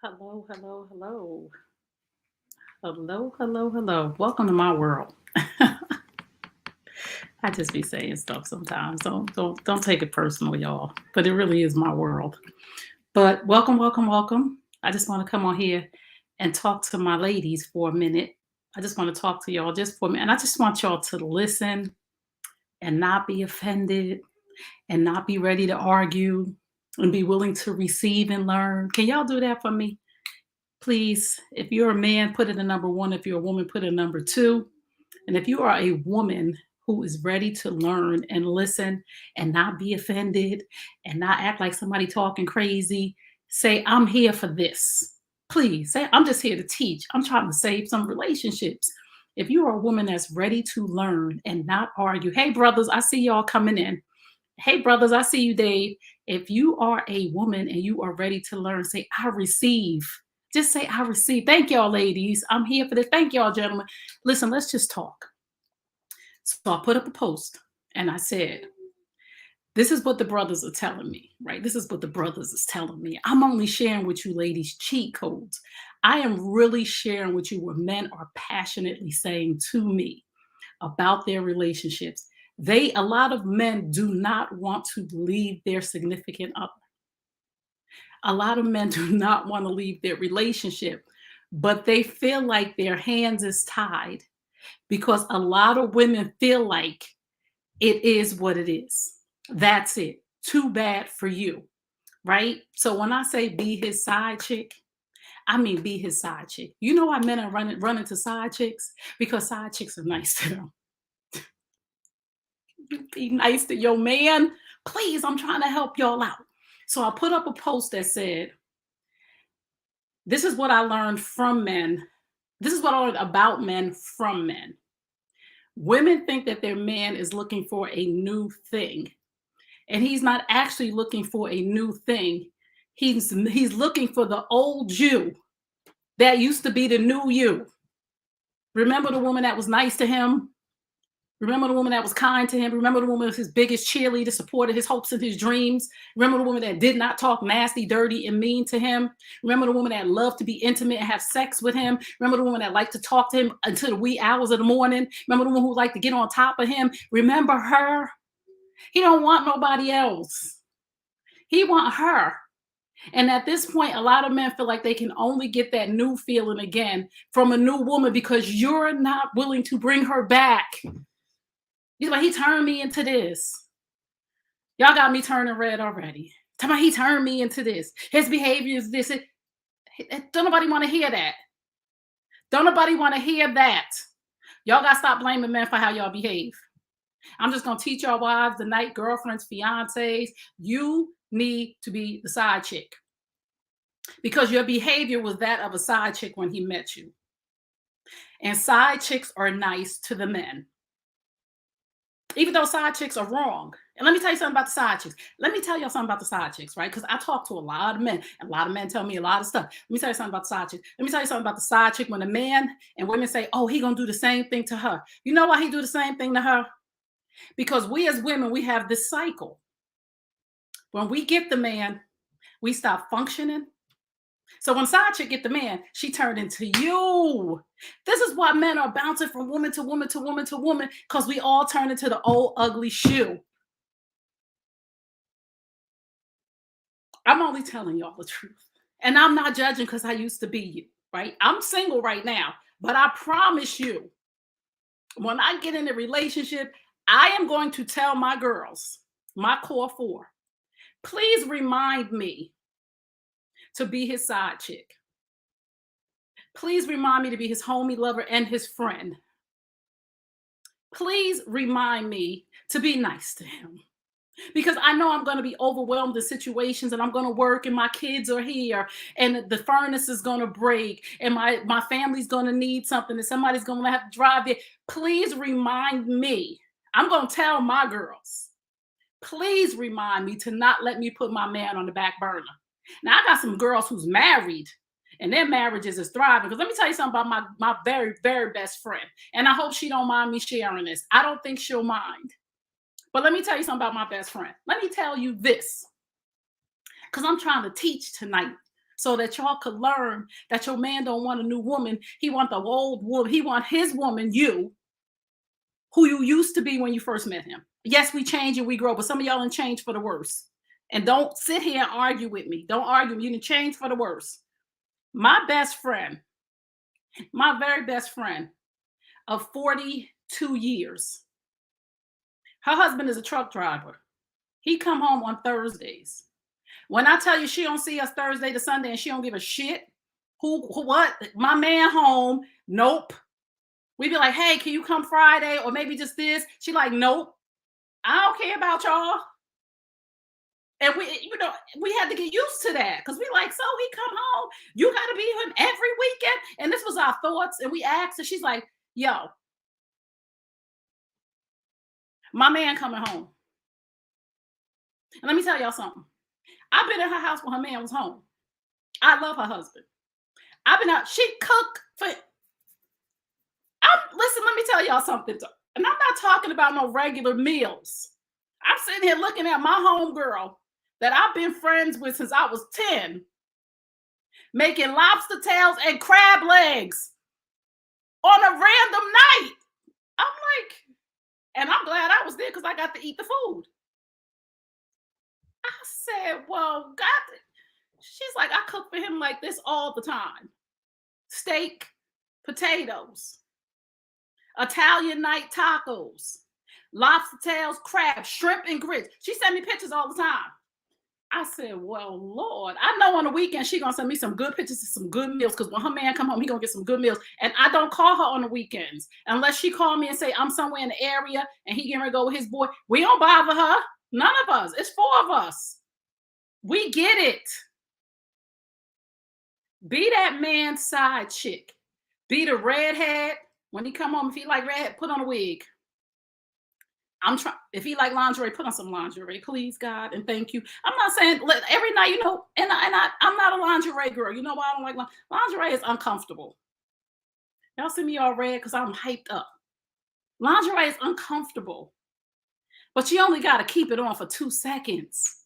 Hello, hello, hello. Hello, hello, hello. Welcome to my world. I just be saying stuff sometimes. Don't take it personal, y'all. But it really is my world. But welcome, welcome, welcome. I just want to come on here and talk to my ladies for a minute. I just want to talk to y'all just for a minute. And I just want y'all to listen and not be offended and not be ready to argue and be willing to receive and learn. Can y'all do that for me? Please, if you're a man, put it in number one. If you're a woman, put it in number two. And if you are a woman who is ready to learn and listen and not be offended and not act like somebody talking crazy, say, I'm here for this. Please say, I'm just here to teach. I'm trying to save some relationships. If you are a woman that's ready to learn and not argue, hey, brothers, I see y'all coming in. Hey, brothers, I see you, Dave. If you are a woman and you are ready to learn, say, I receive. Just say, I receive. Thank y'all, ladies. I'm here for this. Thank y'all, gentlemen. Listen, let's just talk. So I put up a post and I said, this is what the brothers are telling me, right? This is what the brothers is telling me. I'm only sharing with you ladies cheat codes. I am really sharing with you what men are passionately saying to me about their relationships. A lot of men do not want to leave their significant other. A lot of men do not want to leave their relationship, but they feel like their hands is tied because a lot of women feel like it is what it is. That's it. Too bad for you, right? So when I say be his side chick, I mean be his side chick. You know why men are running to side chicks? Because side chicks are nice to them. You be nice to your man. Please, I'm trying to help y'all out. So I put up a post that said, this is what I learned from men. This is what I learned about men from men. Women think that their man is looking for a new thing, and he's not actually looking for a new thing. He's looking for the old you that used to be the new you. Remember the woman that was nice to him? Remember the woman that was kind to him? Remember the woman that was his biggest cheerleader, supported his hopes and his dreams? Remember the woman that did not talk nasty, dirty, and mean to him? Remember the woman that loved to be intimate and have sex with him? Remember the woman that liked to talk to him until the wee hours of the morning? Remember the woman who liked to get on top of him? Remember her? He don't want nobody else. He want her. And at this point, a lot of men feel like they can only get that new feeling again from a new woman because you're not willing to bring her back. He's like, he turned me into this. Y'all got me turning red already. Tell me he turned me into this. His behavior is this. Don't nobody want to hear that. Don't nobody want to hear that. Y'all got to stop blaming men for how y'all behave. I'm just going to teach y'all wives tonight, girlfriends, fiancés. You need to be the side chick because your behavior was that of a side chick when he met you. And side chicks are nice to the men, even though side chicks are wrong. And let me tell you something about the side chicks. Let me tell y'all something about the side chicks, right? Because I talk to a lot of men, and a lot of men tell me a lot of stuff. Let me tell you something about the side chick. Let me tell you something about the side chick when a man and women say, oh, he gonna do the same thing to her. You know why he do the same thing to her? Because we as women, we have this cycle. When we get the man, we stop functioning. So when side chick get the man, she turned into you. This is why men are bouncing from woman to woman to woman to woman, because we all turn into the old ugly shoe. I'm only telling y'all the truth. And I'm not judging because I used to be you, right? I'm single right now, but I promise you, when I get in a relationship, I am going to tell my girls, my core four, please remind me to be his side chick. Please remind me to be his homie, lover, and his friend. Please remind me to be nice to him. Because I know I'm going to be overwhelmed in situations and I'm going to work and my kids are here and the furnace is going to break and my family's going to need something and somebody's going to have to drive there. Please remind me. I'm going to tell my girls, please remind me to not let me put my man on the back burner. Now, I got some girls who's married and their marriages is thriving. Because let me tell you something about my very, very best friend. And I hope she don't mind me sharing this. I don't think she'll mind. But let me tell you something about my best friend. Let me tell you this, because I'm trying to teach tonight so that y'all could learn that your man don't want a new woman. He want the old woman. He want his woman, you, who you used to be when you first met him. Yes, we change and we grow, but some of y'all done change for the worse. And don't sit here and argue with me. Don't argue. You done change for the worse. My best friend, my very best friend of 42 years, her husband is a truck driver. He come home on Thursdays. When I tell you she don't see us Thursday to Sunday and she don't give a shit, who what? My man home, nope. We be like, hey, can you come Friday or maybe just this? She like, nope. I don't care about y'all. And we had to get used to that because we like, so he come home, you got to be him every weekend. And this was our thoughts. And we asked her, she's like, yo, my man coming home. And let me tell y'all something. I've been in her house when her man was home. I love her husband. I've been out, she cooked for, listen, let me tell y'all something. And I'm not talking about no regular meals. I'm sitting here looking at my homegirl that I've been friends with since I was 10, making lobster tails and crab legs on a random night. I'm like, and I'm glad I was there because I got to eat the food. I said, well, God, she's like, I cook for him like this all the time. Steak, potatoes, Italian night tacos, lobster tails, crab, shrimp, and grits. She sent me pictures all the time. I said, well, Lord, I know on the weekend she gonna send me some good pictures of some good meals because when her man come home, he gonna get some good meals. And I don't call her on the weekends unless she call me and say I'm somewhere in the area and he getting ready to go with his boy. We don't bother her. None of us. It's 4 of us. We get it. Be that man's side chick. Be the redhead. When he come home, if he like redhead, put on a wig. I'm trying. If he like lingerie, put on some lingerie, please, God, and thank you. I'm not saying every night, I'm not a lingerie girl. You know why I don't like lingerie? Is uncomfortable. Y'all see me all red because I'm hyped up. Lingerie is uncomfortable, but you only got to keep it on for 2 seconds.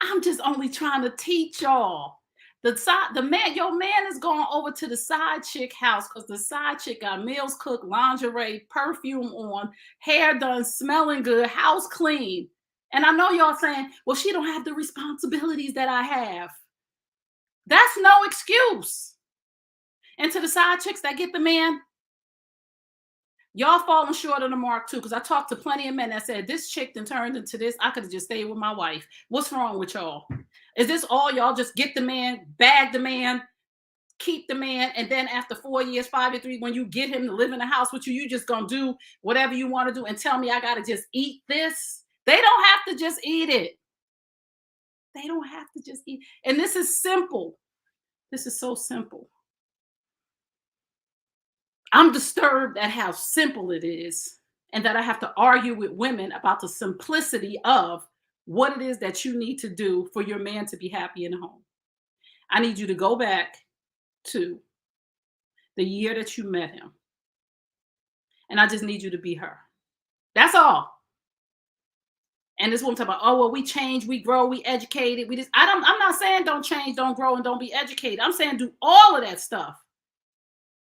I'm just only trying to teach y'all. Your man is going over to the side chick house because the side chick got meals cooked, lingerie, perfume on, hair done, smelling good, house clean. And I know y'all saying, well, she don't have the responsibilities that I have. That's no excuse. And to the side chicks that get the man, y'all falling short of the mark too, because I talked to plenty of men that said, this chick done turned into this. I could have just stayed with my wife. What's wrong with y'all? Is this all y'all just get the man, bag the man, keep the man, and then after 4 years, 5 to 3, when you get him to live in the house with you just gonna do whatever you want to do and tell me I gotta just eat this? They don't have to just eat it. They don't have to just eat. And this is simple. This is so simple. I'm disturbed at how simple it is and that I have to argue with women about the simplicity of what it is that you need to do for your man to be happy in the home. I need you to go back to the year that you met him. And I just need you to be her. That's all. And this woman talk about, oh, well, we change, we grow, we educated. I'm not saying don't change, don't grow, and don't be educated. I'm saying do all of that stuff.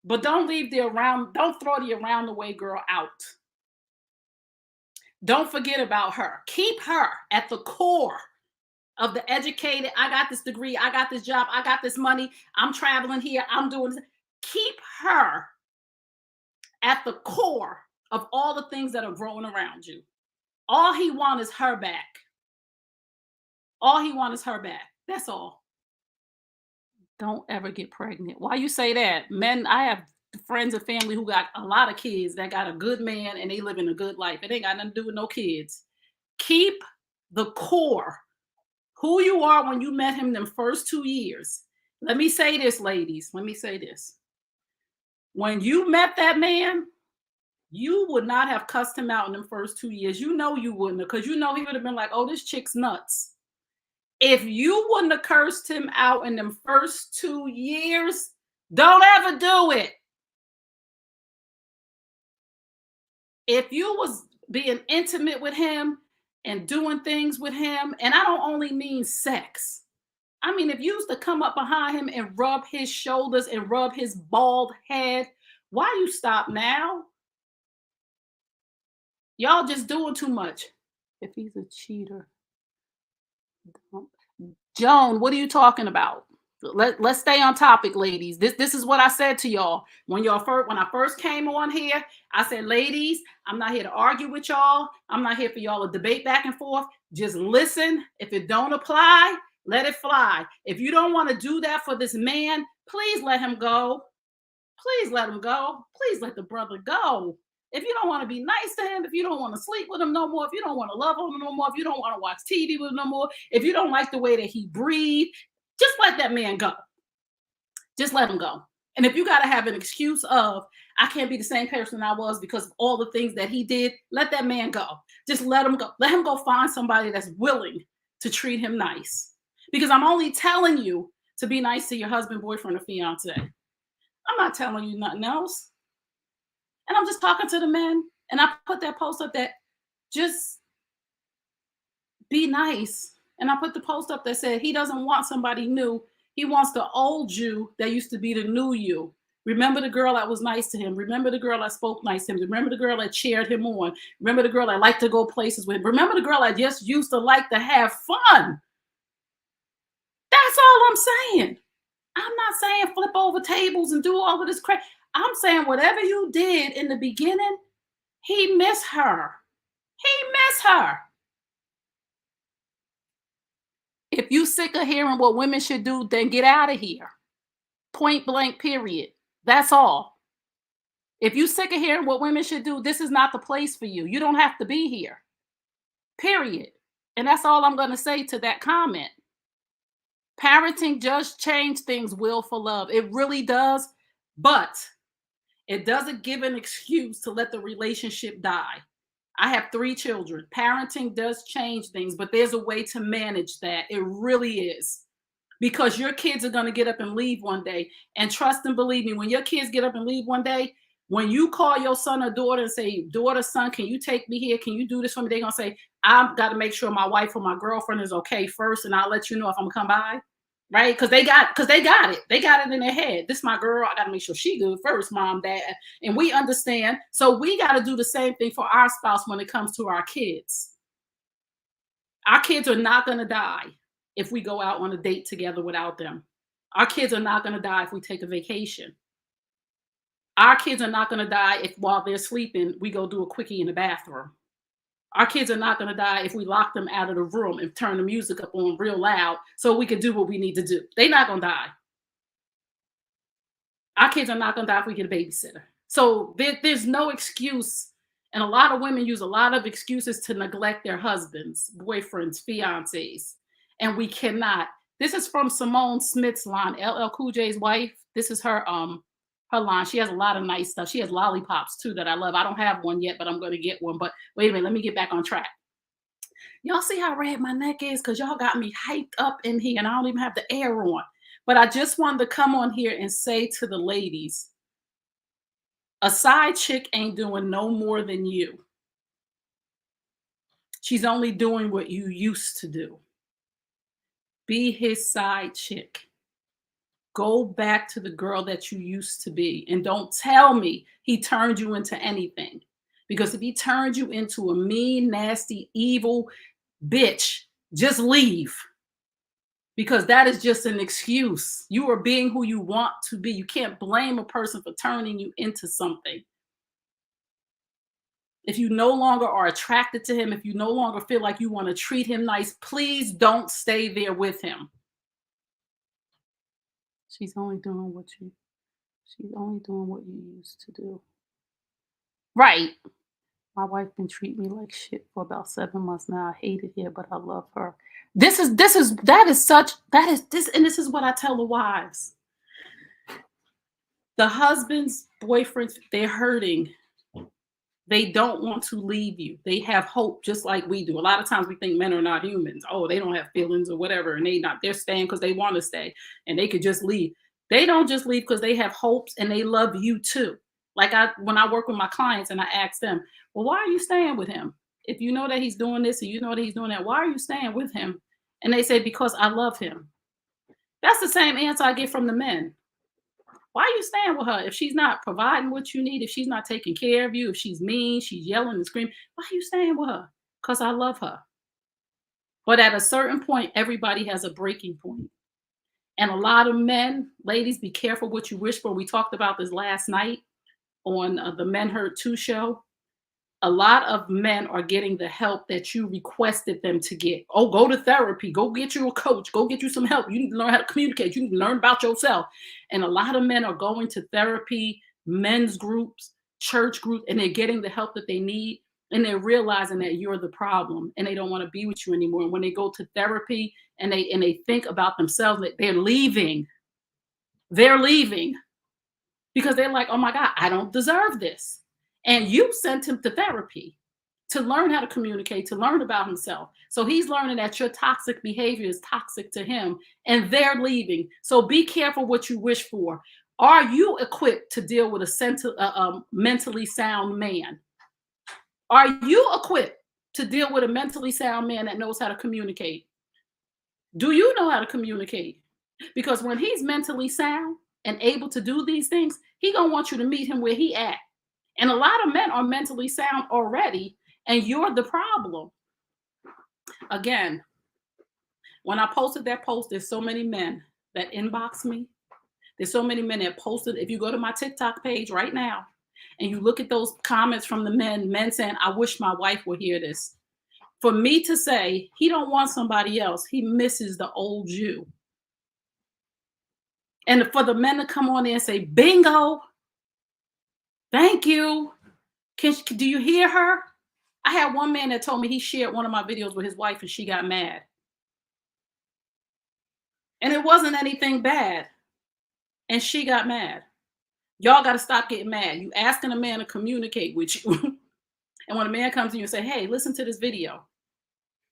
But don't don't throw the around the way girl out. Don't forget about her. Keep her at the core of the educated. I got this degree. I got this job. I got this money. I'm traveling here. I'm doing this. Keep her at the core of all the things that are growing around you. All he wants is her back. All he wants is her back. That's all. Don't ever get pregnant. Why you say that? Men, I have friends and family who got a lot of kids that got a good man and they live in a good life. It ain't got nothing to do with no kids. Keep the core, who you are when you met him them first 2 years. Let me say this, ladies. Let me say this. When you met that man, you would not have cussed him out in them first 2 years. You know you wouldn't have, because you know he would have been like, oh, this chick's nuts. If you wouldn't have cursed him out in them first 2 years, don't ever do it. If you was being intimate with him and doing things with him, and I don't only mean sex, I mean, if you used to come up behind him and rub his shoulders and rub his bald head, why you stop now? Y'all just doing too much. If he's a cheater, don't. Joan, what are you talking about? Let's stay on topic, ladies. This is what I said to y'all when I first came on here. I said, ladies, I'm not here to argue with y'all. I'm not here for y'all to debate back and forth. Just listen. If it don't apply, let it fly. If you don't want to do that for this man, please let him go. Please let him go. Please let the brother go. If you don't want to be nice to him, if you don't want to sleep with him no more, if you don't want to love him no more, if you don't want to watch TV with him no more, if you don't like the way that he breathes, just let that man go. Just let him go. And if you got to have an excuse of, I can't be the same person I was because of all the things that he did, let that man go. Just let him go. Let him go find somebody that's willing to treat him nice. Because I'm only telling you to be nice to your husband, boyfriend, or fiance. I'm not telling you nothing else. And I'm just talking to the men. And I put that post up that just be nice. And I put the post up that said he doesn't want somebody new. He wants the old you that used to be the new you. Remember the girl that was nice to him. Remember the girl that spoke nice to him. Remember the girl that cheered him on. Remember the girl that liked to go places with him. Remember the girl that just used to like to have fun. That's all I'm saying. I'm not saying flip over tables and do all of this crap. I'm saying whatever you did in the beginning, he missed her. He missed her. If you sick of hearing what women should do, then get out of here. Point blank, period. That's all. If you sick of hearing what women should do, this is not the place for you. You don't have to be here. Period. And that's all I'm going to say to that comment. Parenting does change things, will, for love. It really does. But it doesn't give an excuse to let the relationship die. I have 3 children. Parenting does change things, but there's a way to manage that. It really is. Because your kids are going to get up and leave one day. And trust and believe me, when your kids get up and leave one day, when you call your son or daughter and say, daughter, son, can you take me here? Can you do this for me? They're going to say, I've got to make sure my wife or my girlfriend is okay first, and I'll let you know if I'm going to come by. Right? Because they got it. They got it in their head. This is my girl. I got to make sure she good first, mom, dad. And we understand. So we got to do the same thing for our spouse when it comes to our kids. Our kids are not going to die if we go out on a date together without them. Our kids are not going to die if we take a vacation. Our kids are not going to die if while they're sleeping, we go do a quickie in the bathroom. Our kids are not going to die if we lock them out of the room and turn the music up on real loud so we can do what we need to do. They're not going to die. Our kids are not going to die if we get a babysitter. So there's no excuse. And a lot of women use a lot of excuses to neglect their husbands, boyfriends, fiancés. And we cannot. This is from Simone Smith's line, LL Cool J's wife. This is her line. She has a lot of nice stuff. She has lollipops too that I love. I don't have one yet, but I'm going to get one. But wait a minute, let me get back on track. Y'all see how red my neck is? Because y'all got me hyped up in here and I don't even have the air on. But I just wanted to come on here and say to the ladies, a side chick ain't doing no more than you. She's only doing what you used to do. Be his side chick. Go back to the girl that you used to be. And don't tell me he turned you into anything. Because if he turned you into a mean, nasty, evil bitch, just leave. Because that is just an excuse. You are being who you want to be. You can't blame a person for turning you into something. If you no longer are attracted to him, if you no longer feel like you want to treat him nice, please don't stay there with him. She's only doing what you used to do. Right. My wife been treating me like shit for about 7 months now. I hate it here, but I love her. This is what I tell the wives. The husbands, boyfriends, they're hurting. They don't want to leave you. They have hope just like we do. A lot of times we think men are not humans. Oh, they don't have feelings or whatever. And they're staying because they want to stay and they could just leave. They don't just leave because they have hopes and they love you too. Like when I work with my clients and I ask them, well, why are you staying with him? If you know that he's doing this and you know that he's doing that, why are you staying with him? And they say, because I love him. That's the same answer I get from the men. Why are you staying with her? If she's not providing what you need, if she's not taking care of you, if she's mean, she's yelling and screaming, why are you staying with her? Because I love her. But at a certain point, everybody has a breaking point. And a lot of men, ladies, be careful what you wish for. We talked about this last night on the Men Heard 2 show. A lot of men are getting the help that you requested them to get. Oh, go to therapy. Go get you a coach. Go get you some help. You need to learn how to communicate. You need to learn about yourself. And a lot of men are going to therapy, men's groups, church groups, and they're getting the help that they need. And they're realizing that you're the problem and they don't want to be with you anymore. And when they go to therapy and they think about themselves, that they're leaving. They're leaving because they're like, oh my God, I don't deserve this. And you sent him to therapy to learn how to communicate, to learn about himself. So he's learning that your toxic behavior is toxic to him and they're leaving. So be careful what you wish for. Are you equipped to deal with a mentally sound man? Are you equipped to deal with a mentally sound man that knows how to communicate? Do you know how to communicate? Because when he's mentally sound and able to do these things, he gonna want you to meet him where he at. And a lot of men are mentally sound already, and you're the problem. Again, when I posted that post, there's so many men that inbox me. There's so many men that posted. If you go to my TikTok page right now and you look at those comments from the men saying, I wish my wife would hear this. For me to say he don't want somebody else, he misses the old you. And for the men to come on there and say, bingo, thank you. Do you hear her? I had one man that told me he shared one of my videos with his wife and she got mad. And it wasn't anything bad. And she got mad. Y'all got to stop getting mad. You asking a man to communicate with you. And when a man comes to you and say, hey, listen to this video.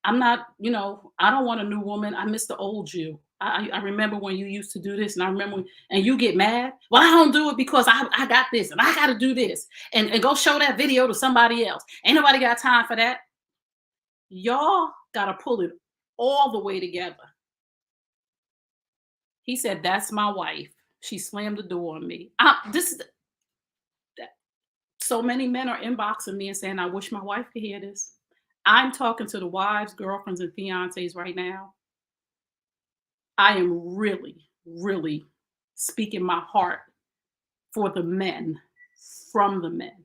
I'm not, I don't want a new woman. I miss the old you. I remember when you used to do this, and I remember and you get mad. Well, I don't do it because I got this and I got to do this and go show that video to somebody else. Ain't nobody got time for that. Y'all got to pull it all the way together. He said, that's my wife. She slammed the door on me. So many men are inboxing me and saying, I wish my wife could hear this. I'm talking to the wives, girlfriends, and fiancés right now. I am really, really speaking my heart for the men, from the men.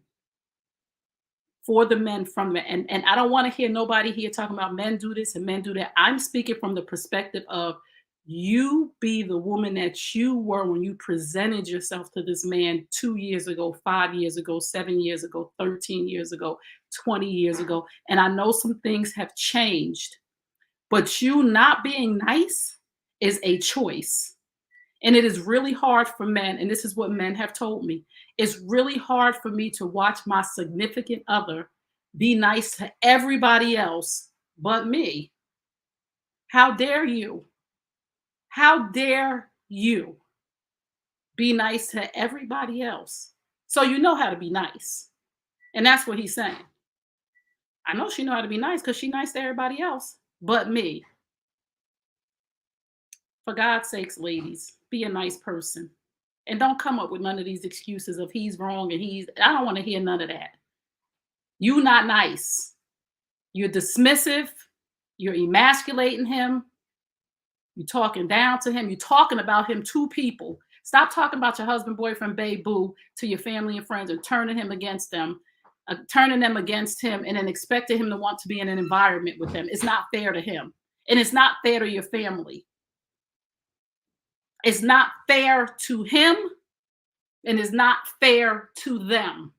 For the men, from the men. And I don't want to hear nobody here talking about men do this and men do that. I'm speaking from the perspective of you be the woman that you were when you presented yourself to this man 2 years ago, 5 years ago, 7 years ago, 13 years ago, 20 years ago. And I know some things have changed, but you not being nice is a choice. And it is really hard for men, and this is what men have told me, it's really hard for me to watch my significant other be nice to everybody else but me. How dare you? How dare you be nice to everybody else? So you know how to be nice. And that's what he's saying. I know she know how to be nice because she's nice to everybody else but me. For God's sakes, ladies, be a nice person. And don't come up with none of these excuses of he's wrong and I don't want to hear none of that. You not nice. You're dismissive. You're emasculating him. You're talking down to him. You're talking about him to people. Stop talking about your husband, boyfriend, babe, boo to your family and friends and turning them against him, and then expecting him to want to be in an environment with them. It's not fair to him. And it's not fair to your family. It's not fair to him, and it's not fair to them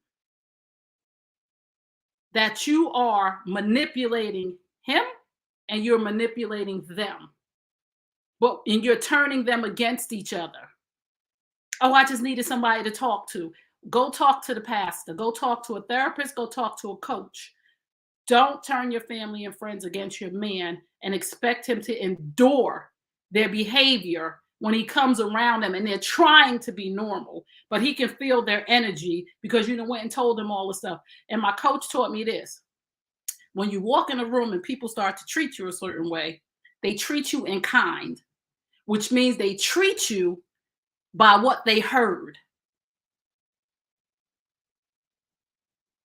that you are manipulating him and you're manipulating them. And you're turning them against each other. Oh, I just needed somebody to talk to. Go talk to the pastor. Go talk to a therapist. Go talk to a coach. Don't turn your family and friends against your man and expect him to endure their behavior when he comes around them and they're trying to be normal, but he can feel their energy because you went and told them all the stuff. And my coach taught me this. When you walk in a room and people start to treat you a certain way, they treat you in kind. which means they treat you by what they heard.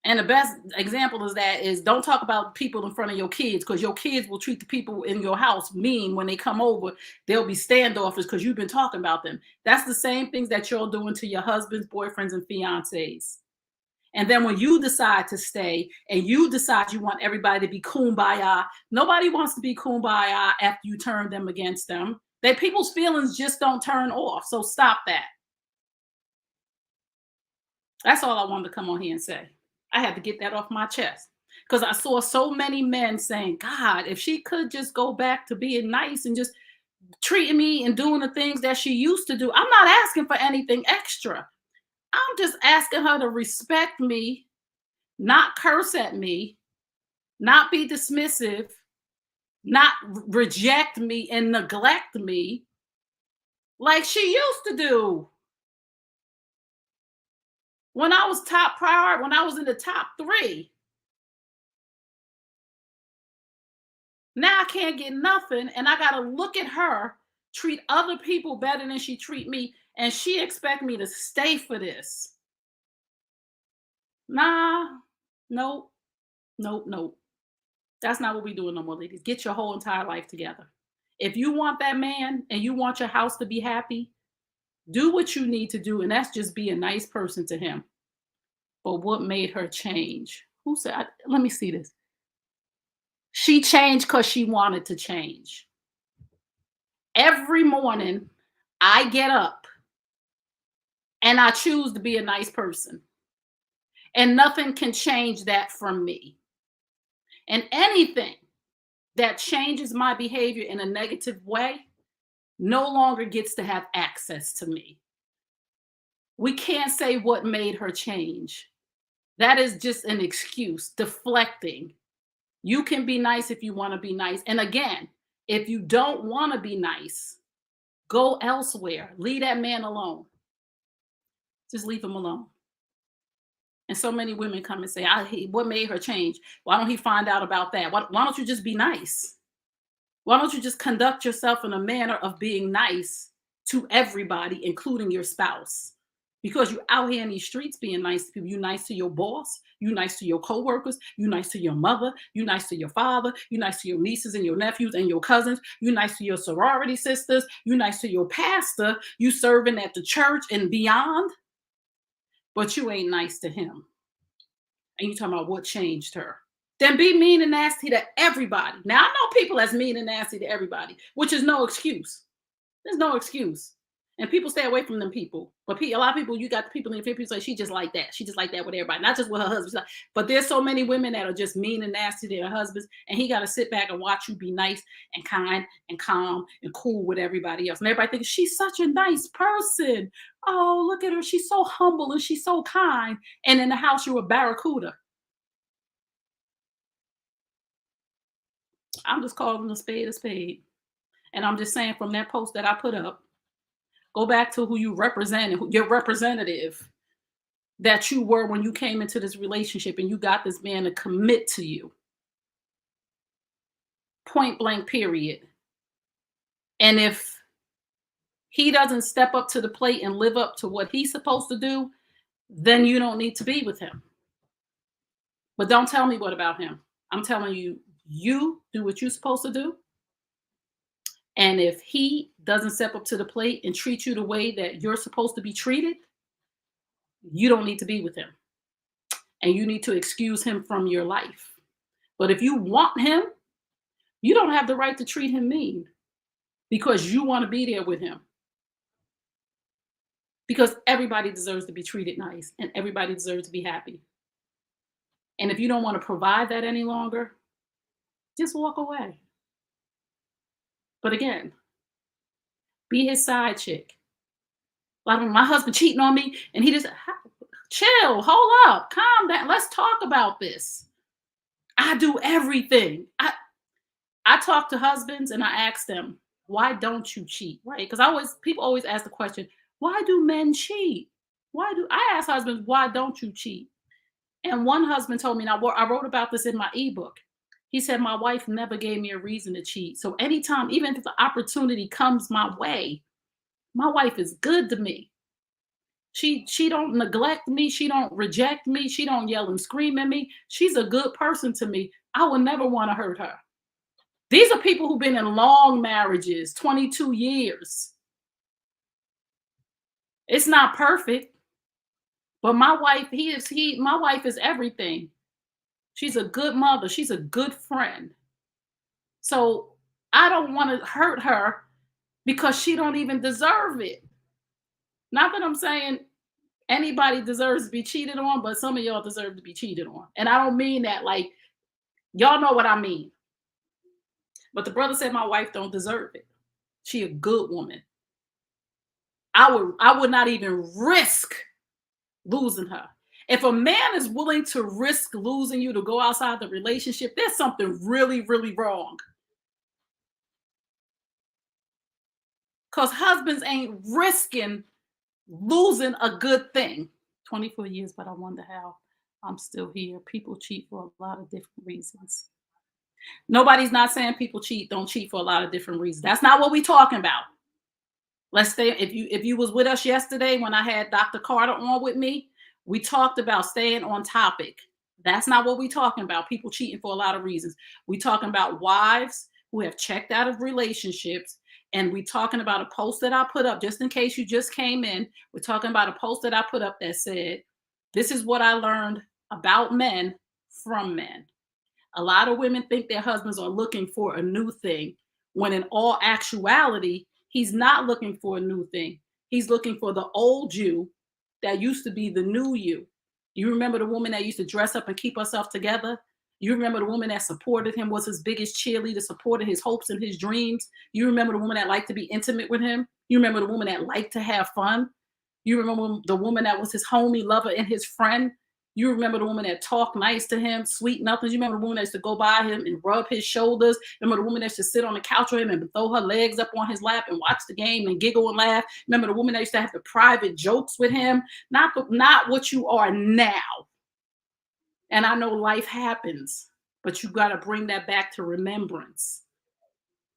And the best example is that is don't talk about people in front of your kids because your kids will treat the people in your house mean when they come over. They'll be standoffish because you've been talking about them. That's the same things that you're doing to your husbands, boyfriends, and fiancés. And then when you decide to stay and you decide you want everybody to be kumbaya, nobody wants to be kumbaya after you turn them against them. That people's feelings just don't turn off. So stop that. That's all I wanted to come on here and say. I had to get that off my chest because I saw so many men saying, God, if she could just go back to being nice and just treating me and doing the things that she used to do. I'm not asking for anything extra. I'm just asking her to respect me, not curse at me, not be dismissive, not reject me and neglect me like she used to do. When I was top priority, when I was in the top 3, now I can't get nothing, and I gotta look at her treat other people better than she treat me, and she expect me to stay for this. Nah, nope, nope, nope. That's not what we doing no more, ladies. Get your whole entire life together. If you want that man and you want your house to be happy, do what you need to do, and that's just be a nice person to him. But what made her change? Who said? Let me see this. She changed because she wanted to change. Every morning, I get up and I choose to be a nice person. And nothing can change that from me. And anything that changes my behavior in a negative way no longer gets to have access to me. We can't say what made her change. That is just an excuse, deflecting. You can be nice if you want to be nice. And again, if you don't want to be nice, go elsewhere. Leave that man alone. Just leave him alone. And so many women come and say, what made her change? Why don't he find out about that? Why don't you just be nice? Why don't you just conduct yourself in a manner of being nice to everybody, including your spouse? Because you're out here in these streets being nice to people. You're nice to your boss. You're nice to your coworkers. You're nice to your mother. You're nice to your father. You're nice to your nieces and your nephews and your cousins. You're nice to your sorority sisters. You're nice to your pastor. You serving at the church and beyond. But you ain't nice to him. And you talking about what changed her. Then be mean and nasty to everybody. Now, I know people that's mean and nasty to everybody, which is no excuse. There's no excuse. And people stay away from them people. But a lot of people, you got the people in the people say, she just like that. She just like that with everybody. Not just with her husband. But there's so many women that are just mean and nasty to their husbands. And he got to sit back and watch you be nice and kind and calm and cool with everybody else. And everybody thinks, she's such a nice person. Oh, look at her. She's so humble and she's so kind. And in the house, you're a barracuda. I'm just calling a spade a spade. And I'm just saying from that post that I put up, go back to who you represented, your representative that you were when you came into this relationship and you got this man to commit to you. Point blank, period. And if he doesn't step up to the plate and live up to what he's supposed to do, then you don't need to be with him. But don't tell me what about him. I'm telling you, you do what you're supposed to do. And if he doesn't step up to the plate and treat you the way that you're supposed to be treated, you don't need to be with him. And you need to excuse him from your life. But if you want him, you don't have the right to treat him mean because you want to be there with him. Because everybody deserves to be treated nice and everybody deserves to be happy. And if you don't want to provide that any longer, just walk away. But again, be his side chick. Like my husband cheating on me and he just chill, hold up, calm down. Let's talk about this. I do everything. I talk to husbands and I ask them, why don't you cheat? Right? Because people always ask the question, why do men cheat? I ask husbands, why don't you cheat? And one husband told me, now I wrote about this in my ebook. He said, my wife never gave me a reason to cheat. So anytime, even if the opportunity comes my way, my wife is good to me. She don't neglect me. She don't reject me. She don't yell and scream at me. She's a good person to me. I would never want to hurt her. These are people who've been in long marriages, 22 years. It's not perfect, but my wife, my wife is everything. She's a good mother. She's a good friend. So I don't want to hurt her because she don't even deserve it. Not that I'm saying anybody deserves to be cheated on, but some of y'all deserve to be cheated on. And I don't mean that like y'all know what I mean. But the brother said my wife don't deserve it. She a good woman. I would not even risk losing her. If a man is willing to risk losing you to go outside the relationship, there's something really, really wrong. Because husbands ain't risking losing a good thing. 24 years, but I wonder how I'm still here. People cheat for a lot of different reasons. Nobody's not saying people don't cheat for a lot of different reasons. That's not what we're talking about. Let's stay. If you was with us yesterday when I had Dr. Carter on with me, we talked about staying on topic. That's not what we're talking about. People cheating for a lot of reasons. We're talking about wives who have checked out of relationships. And we're talking about a post that I put up, just in case you just came in. We're talking about a post that I put up that said, this is what I learned about men from men. A lot of women think their husbands are looking for a new thing, when in all actuality, he's not looking for a new thing. He's looking for the old you that used to be the new you. You remember the woman that used to dress up and keep herself together? You remember the woman that supported him, was his biggest cheerleader, supported his hopes and his dreams? You remember the woman that liked to be intimate with him? You remember the woman that liked to have fun? You remember the woman that was his homie, lover, and his friend? You remember the woman that talked nice to him, sweet nothings. You remember the woman that used to go by him and rub his shoulders. Remember the woman that used to sit on the couch with him and throw her legs up on his lap and watch the game and giggle and laugh. Remember the woman that used to have the private jokes with him. Not what you are now. And I know life happens, but you got to bring that back to remembrance.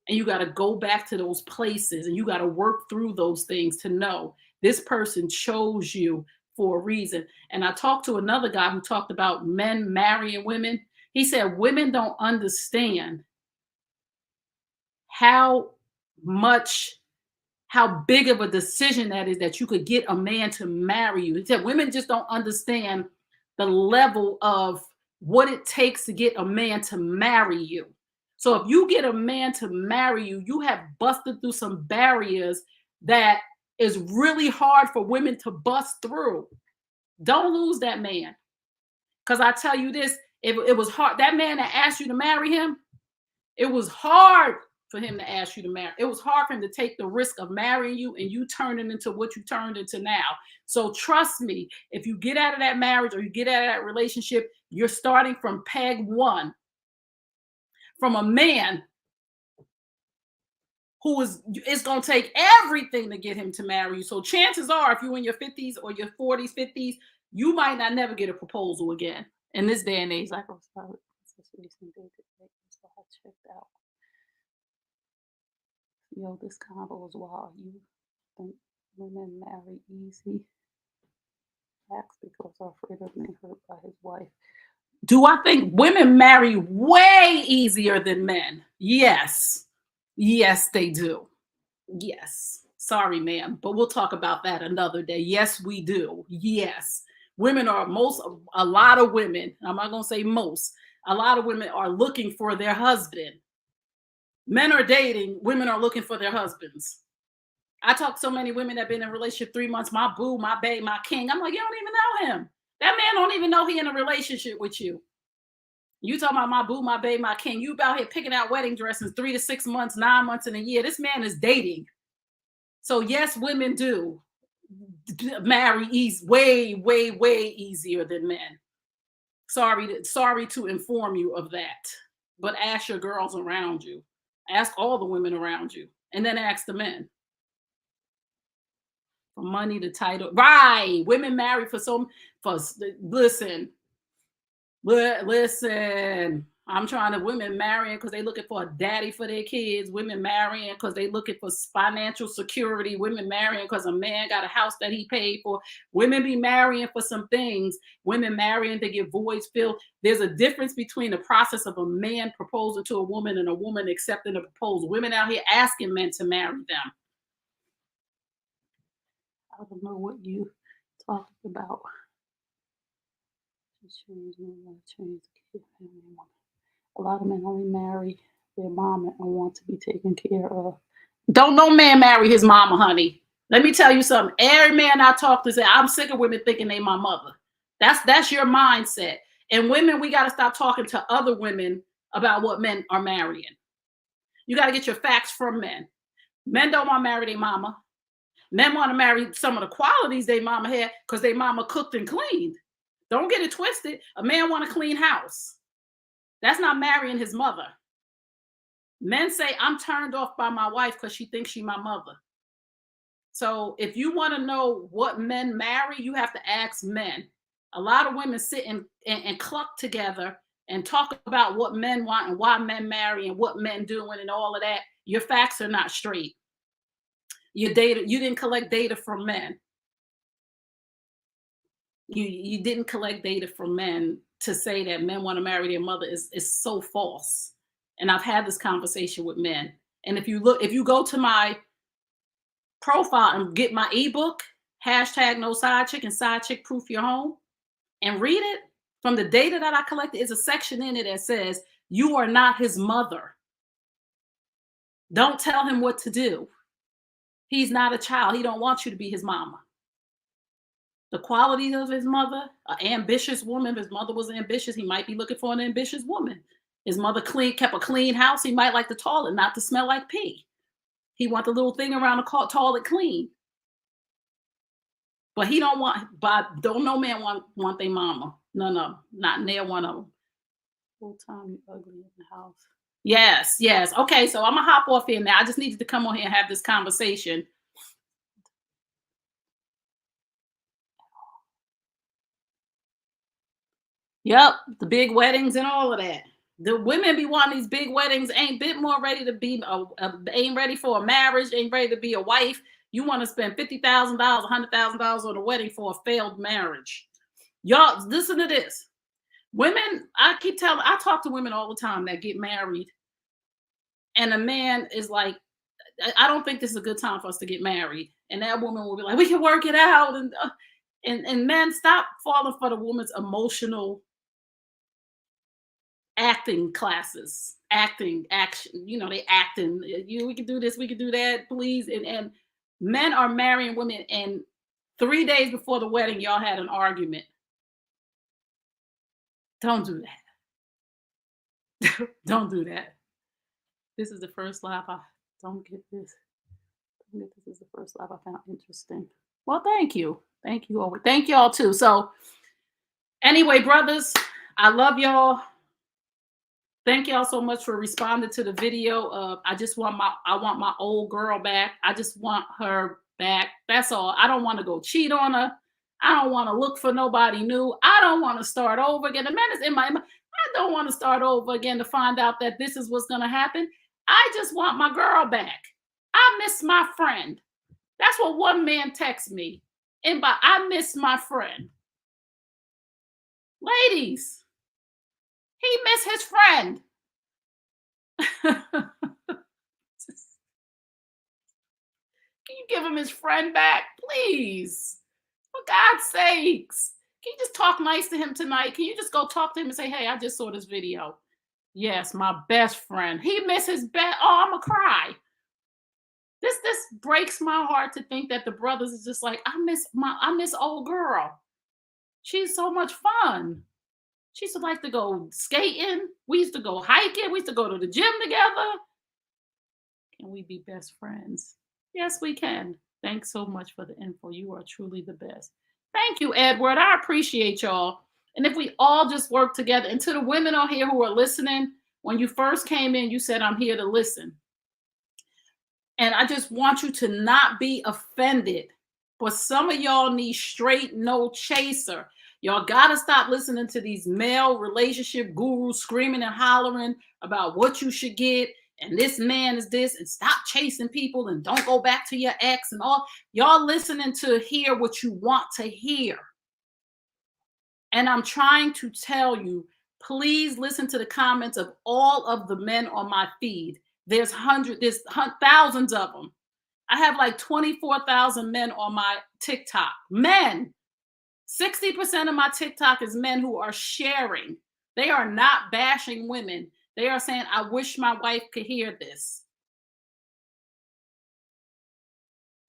And you got to go back to those places and you got to work through those things to know this person chose you for a reason. And I talked to another guy who talked about men marrying women. He said women don't understand how big of a decision that is, that you could get a man to marry you. He said women just don't understand the level of what it takes to get a man to marry you. So if you get a man to marry you, you have busted through some barriers that is really hard for women to bust through. Don't lose that man. Because I tell you this, it was hard. That man that asked you to marry him, it was hard for him to ask you to marry. It was hard for him to take the risk of marrying you and you turning into what you turned into now. So trust me, if you get out of that marriage or you get out of that relationship, you're starting from peg one. From a man who it's going to take everything to get him to marry you. So chances are, if you're in your 50s or your 40s, 50s, you might not never get a proposal again. In this day and age, like I checked out. Yo, this combo is wild. You think women marry easy? Ask because I'm afraid of being hurt by his wife. Do I think women marry way easier than men? Yes. Yes, they do. Yes. Sorry, ma'am, but we'll talk about that another day. Yes, we do. Yes. A lot of women, I'm not going to say most, a lot of women are looking for their husband. Men are dating, women are looking for their husbands. I talk to so many women that have been in a relationship 3 months, my boo, my babe, my king. I'm like, you don't even know him. That man don't even know he in a relationship with you. You talking about my boo, my babe, my king. You about here picking out wedding dresses 3 to 6 months, 9 months in a year. This man is dating. So yes, women do marry way, way, way easier than men. Sorry to inform you of that. But ask your girls around you. Ask all the women around you. And then ask the men. For money, the title. Right. Women marry listen. I'm trying to women marrying because they looking for a daddy for their kids. Women marrying because they looking for financial security. Women marrying because a man got a house that he paid for. Women be marrying for some things. Women marrying to get voids filled. There's a difference between the process of a man proposing to a woman and a woman accepting a proposal. Women out here asking men to marry them. I don't know what you talking about. A lot of men only marry their mama and want to be taken care of. Don't no man marry his mama, honey. Let me tell you something. Every man I talk to say, I'm sick of women thinking they my mother. That's your mindset. And women, we got to stop talking to other women about what men are marrying. You got to get your facts from men. Men don't want to marry their mama. Men want to marry some of the qualities they mama had because they mama cooked and cleaned. Don't get it twisted. A man want a clean house. That's not marrying his mother. Men say, I'm turned off by my wife because she thinks she's my mother. So if you want to know what men marry, you have to ask men. A lot of women sit and cluck together and talk about what men want and why men marry and what men doing and all of that. Your facts are not straight. Your data, you didn't collect data from men. You didn't collect data from men to say that men want to marry their mother is so false. And I've had this conversation with men. And if you go to my profile and get my ebook, hashtag no side chick and side chick proof your home, and read it, from the data that I collected, is a section in it that says, you are not his mother. Don't tell him what to do. He's not a child. He don't want you to be his mama. The qualities of his mother, an ambitious woman. If his mother was ambitious, he might be looking for an ambitious woman. His mother kept a clean house. He might like the toilet not to smell like pee. He want the little thing around the toilet clean. But he don't no man want their mama. No, not near one of them. Full time, you ugly in the house. Yes. Okay, so I'm gonna hop off here now. I just needed to come on here and have this conversation. Yep, the big weddings and all of that. The women be wanting these big weddings, ain't bit more ready to be, ain't ready for a marriage, ain't ready to be a wife. You want to spend $50,000, $100,000 on a wedding for a failed marriage. Y'all, listen to this. Women, I talk to women all the time that get married, and a man is like, I don't think this is a good time for us to get married. And that woman will be like, we can work it out. And men, stop falling for the woman's emotional acting classes, action. They acting. We can do this, we can do that, please. And men are marrying women, and 3 days before the wedding, y'all had an argument. Don't do that. Don't do that. This is the first live. Don't get this. This is the first live I found interesting. Well, thank you. Thank you all. Thank y'all too. So anyway, brothers, I love y'all. Thank y'all so much for responding to the video. I want my old girl back. I just want her back. That's all. I don't want to go cheat on her. I don't want to look for nobody new. I don't want to start over again. The man is in my I don't want to start over again to find out that this is what's going to happen. I just want my girl back. I miss my friend. That's what one man texted me. And by I miss my friend. Ladies, he missed his friend. Can you give him his friend back, please? For God's sakes. Can you just talk nice to him tonight? Can you just go talk to him and say, hey, I just saw this video. Yes, my best friend. He missed his best. Oh, I'm going to cry. This breaks my heart to think that the brothers is just like, I miss old girl. She's so much fun. She used to like to go skating. We used to go hiking. We used to go to the gym together. Can we be best friends? Yes, we can. Thanks so much for the info. You are truly the best. Thank you, Edward. I appreciate y'all. And if we all just work together, and to the women on here who are listening, when you first came in, you said, I'm here to listen. And I just want you to not be offended. But some of y'all need straight no chaser. Y'all gotta stop listening to these male relationship gurus screaming and hollering about what you should get. And this man is this, and stop chasing people and don't go back to your ex and all. Y'all listening to hear what you want to hear. And I'm trying to tell you, please listen to the comments of all of the men on my feed. There's thousands of them. I have like 24,000 men on my TikTok. Men. 60% of my TikTok is men who are sharing. They are not bashing women. They are saying, I wish my wife could hear this.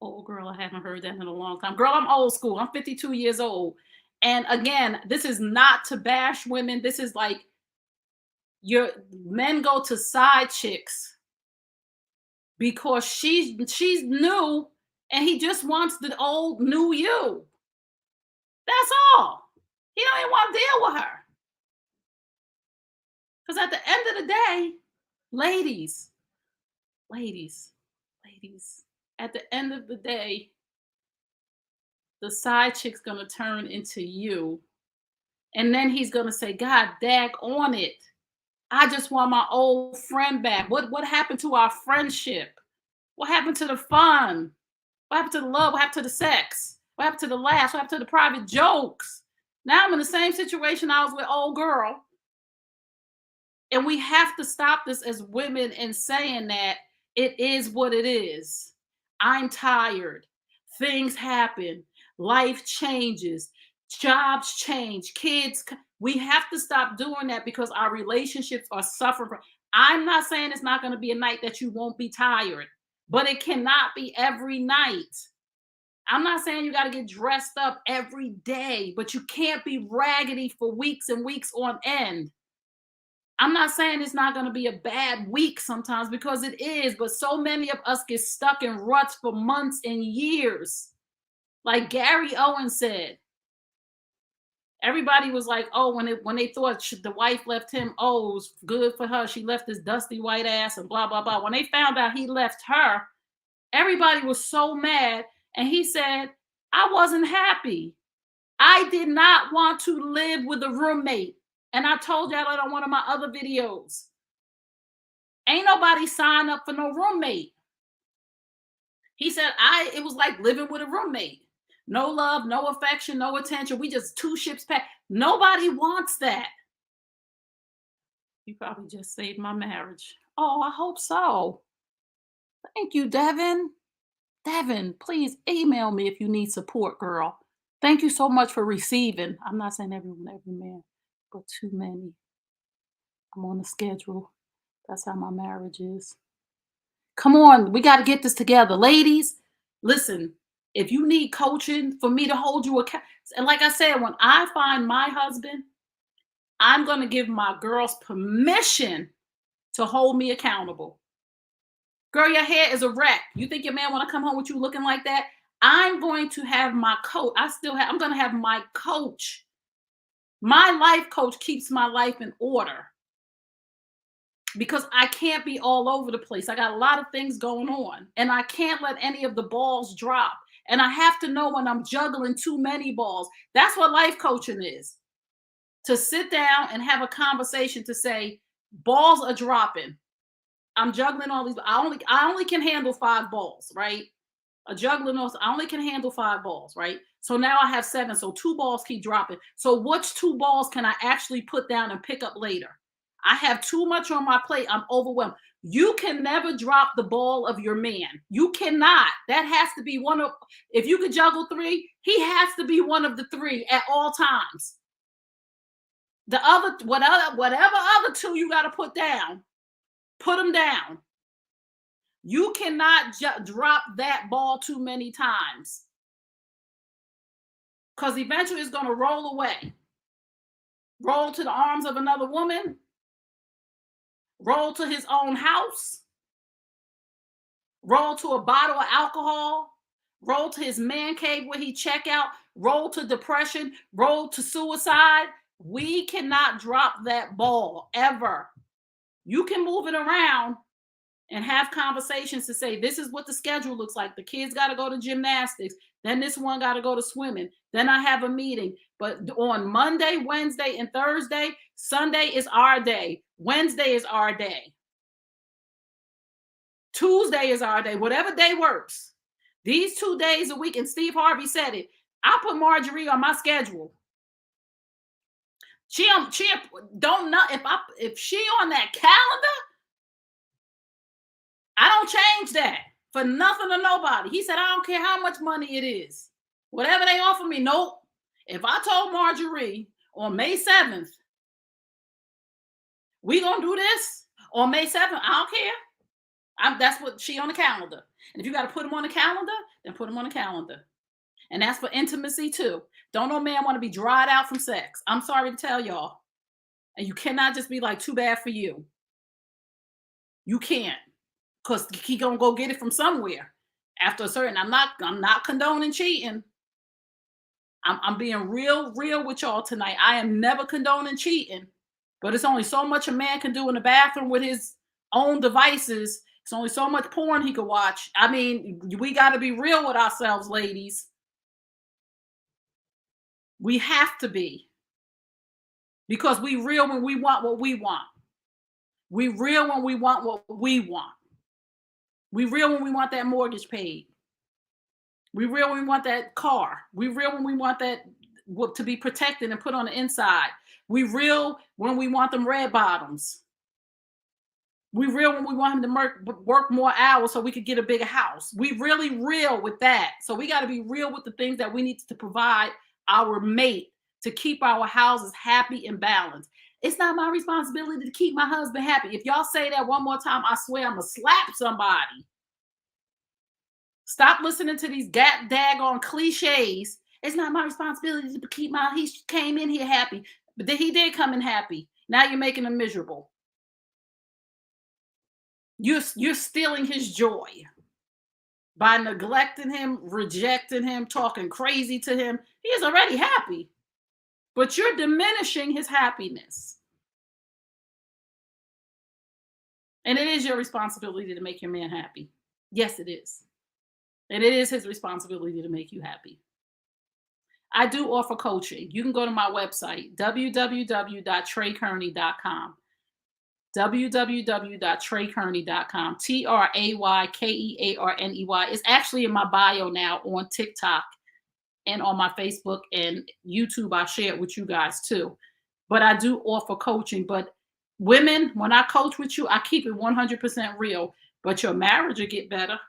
Oh, girl, I haven't heard that in a long time. Girl, I'm old school. I'm 52 years old. And again, this is not to bash women. This is like your men go to side chicks because she's new and he just wants the old new you. That's all. He don't even want to deal with her. Because at the end of the day, ladies, ladies, ladies, at the end of the day, the side chick's gonna turn into you. And then he's gonna say, God dag on it. I just want my old friend back. What happened to our friendship? What happened to the fun? What happened to the love? What happened to the sex? What happened to the laughs? What happened to the private jokes? Now I'm in the same situation I was with old girl. And we have to stop this as women and saying that it is what it is. I'm tired. Things happen. Life changes. Jobs change. Kids. We have to stop doing that because our relationships are suffering. I'm not saying it's not going to be a night that you won't be tired, but it cannot be every night. I'm not saying you got to get dressed up every day, but you can't be raggedy for weeks and weeks on end. I'm not saying it's not going to be a bad week sometimes because it is, but so many of us get stuck in ruts for months and years. Like Gary Owen said, everybody was like, oh, when they thought the wife left him, oh, it was good for her. She left this dusty white ass and blah, blah, blah. When they found out he left her, everybody was so mad. And he said, I wasn't happy. I did not want to live with a roommate. And I told y'all that on one of my other videos. Ain't nobody signed up for no roommate. He said, it was like living with a roommate. No love, no affection, no attention. We just two ships packed. Nobody wants that. You probably just saved my marriage. Oh, I hope so. Thank you, Devin. Devin, please email me if you need support, girl. Thank you so much for receiving. I'm not saying every man, but too many. I'm on the schedule. That's how my marriage is. Come on, we got to get this together. Ladies, listen, if you need coaching for me to hold you accountable, and like I said, when I find my husband, I'm going to give my girls permission to hold me accountable. Girl, your hair is a wreck. You think your man want to come home with you looking like that? I'm going to have my coach. I'm going to have my coach. My life coach keeps my life in order because I can't be all over the place. I got a lot of things going on and I can't let any of the balls drop. And I have to know when I'm juggling too many balls. That's what life coaching is. To sit down and have a conversation to say, balls are dropping. I'm juggling all these. I only can handle 5 balls, right? A juggling, I only can handle 5 balls, right? So now I have 7. So 2 balls keep dropping. So which 2 balls can I actually put down and pick up later? I have too much on my plate. I'm overwhelmed. You can never drop the ball of your man. You cannot. That has to be one of, if you could juggle 3, he has to be one of the 3 at all times. The other, whatever other 2 you got to put down, put them down. You cannot drop that ball too many times because eventually it's going to roll away. Roll to the arms of another woman. Roll to his own house. Roll to a bottle of alcohol. Roll to his man cave where he check out. Roll to depression. Roll to suicide. We cannot drop that ball ever. You can move it around, and have conversations to say, this is what the schedule looks like. The kids got to go to gymnastics. Then this one got to go to swimming. Then I have a meeting. But on Monday, Wednesday, and Thursday, Sunday is our day. Wednesday is our day. Tuesday is our day. Whatever day works. These 2 days a week, and Steve Harvey said it. I put Marjorie on my schedule. She don't know if she on that calendar, I don't change that for nothing or nobody. He said, I don't care how much money it is. Whatever they offer me, nope. If I told Marjorie on May 7th, we gonna do this on May 7th, I don't care. That's what she on the calendar. And if you got to put them on the calendar, then put them on the calendar. And that's for intimacy too. Don't no man want to be dried out from sex. I'm sorry to tell y'all. And you cannot just be like, too bad for you. You can't. Because he gonna go get it from somewhere. After a certain, I'm not condoning cheating. I'm being real with y'all tonight. I am never condoning cheating. But it's only so much a man can do in the bathroom with his own devices. It's only so much porn he could watch. I mean, we got to be real with ourselves, ladies. We have to be. Because we real when we want what we want. We real when we want what we want. We real when we want that mortgage paid. We real when we want that car. We real when we want that to be protected and put on the inside. We real when we want them red bottoms. We real when we want him to work more hours so we could get a bigger house. We really real with that. So we got to be real with the things that we need to provide our mate to keep our houses happy and balanced. It's not my responsibility to keep my husband happy. If y'all say that one more time, I swear I'm going to slap somebody. Stop listening to these daggone cliches. It's not my responsibility to keep he came in here happy. But then he did come in happy. Now you're making him miserable. You're stealing his joy by neglecting him, rejecting him, talking crazy to him. He is already happy, but you're diminishing his happiness. And it is your responsibility to make your man happy. Yes, it is. And it is his responsibility to make you happy. I do offer coaching. You can go to my website, www.treykearney.com. www.treykearney.com. TRAYKEARNEY. It's actually in my bio now on TikTok and on my Facebook and YouTube. I share it with you guys too. But I do offer coaching. But women, when I coach with you, I keep it 100% real. But your marriage will get better.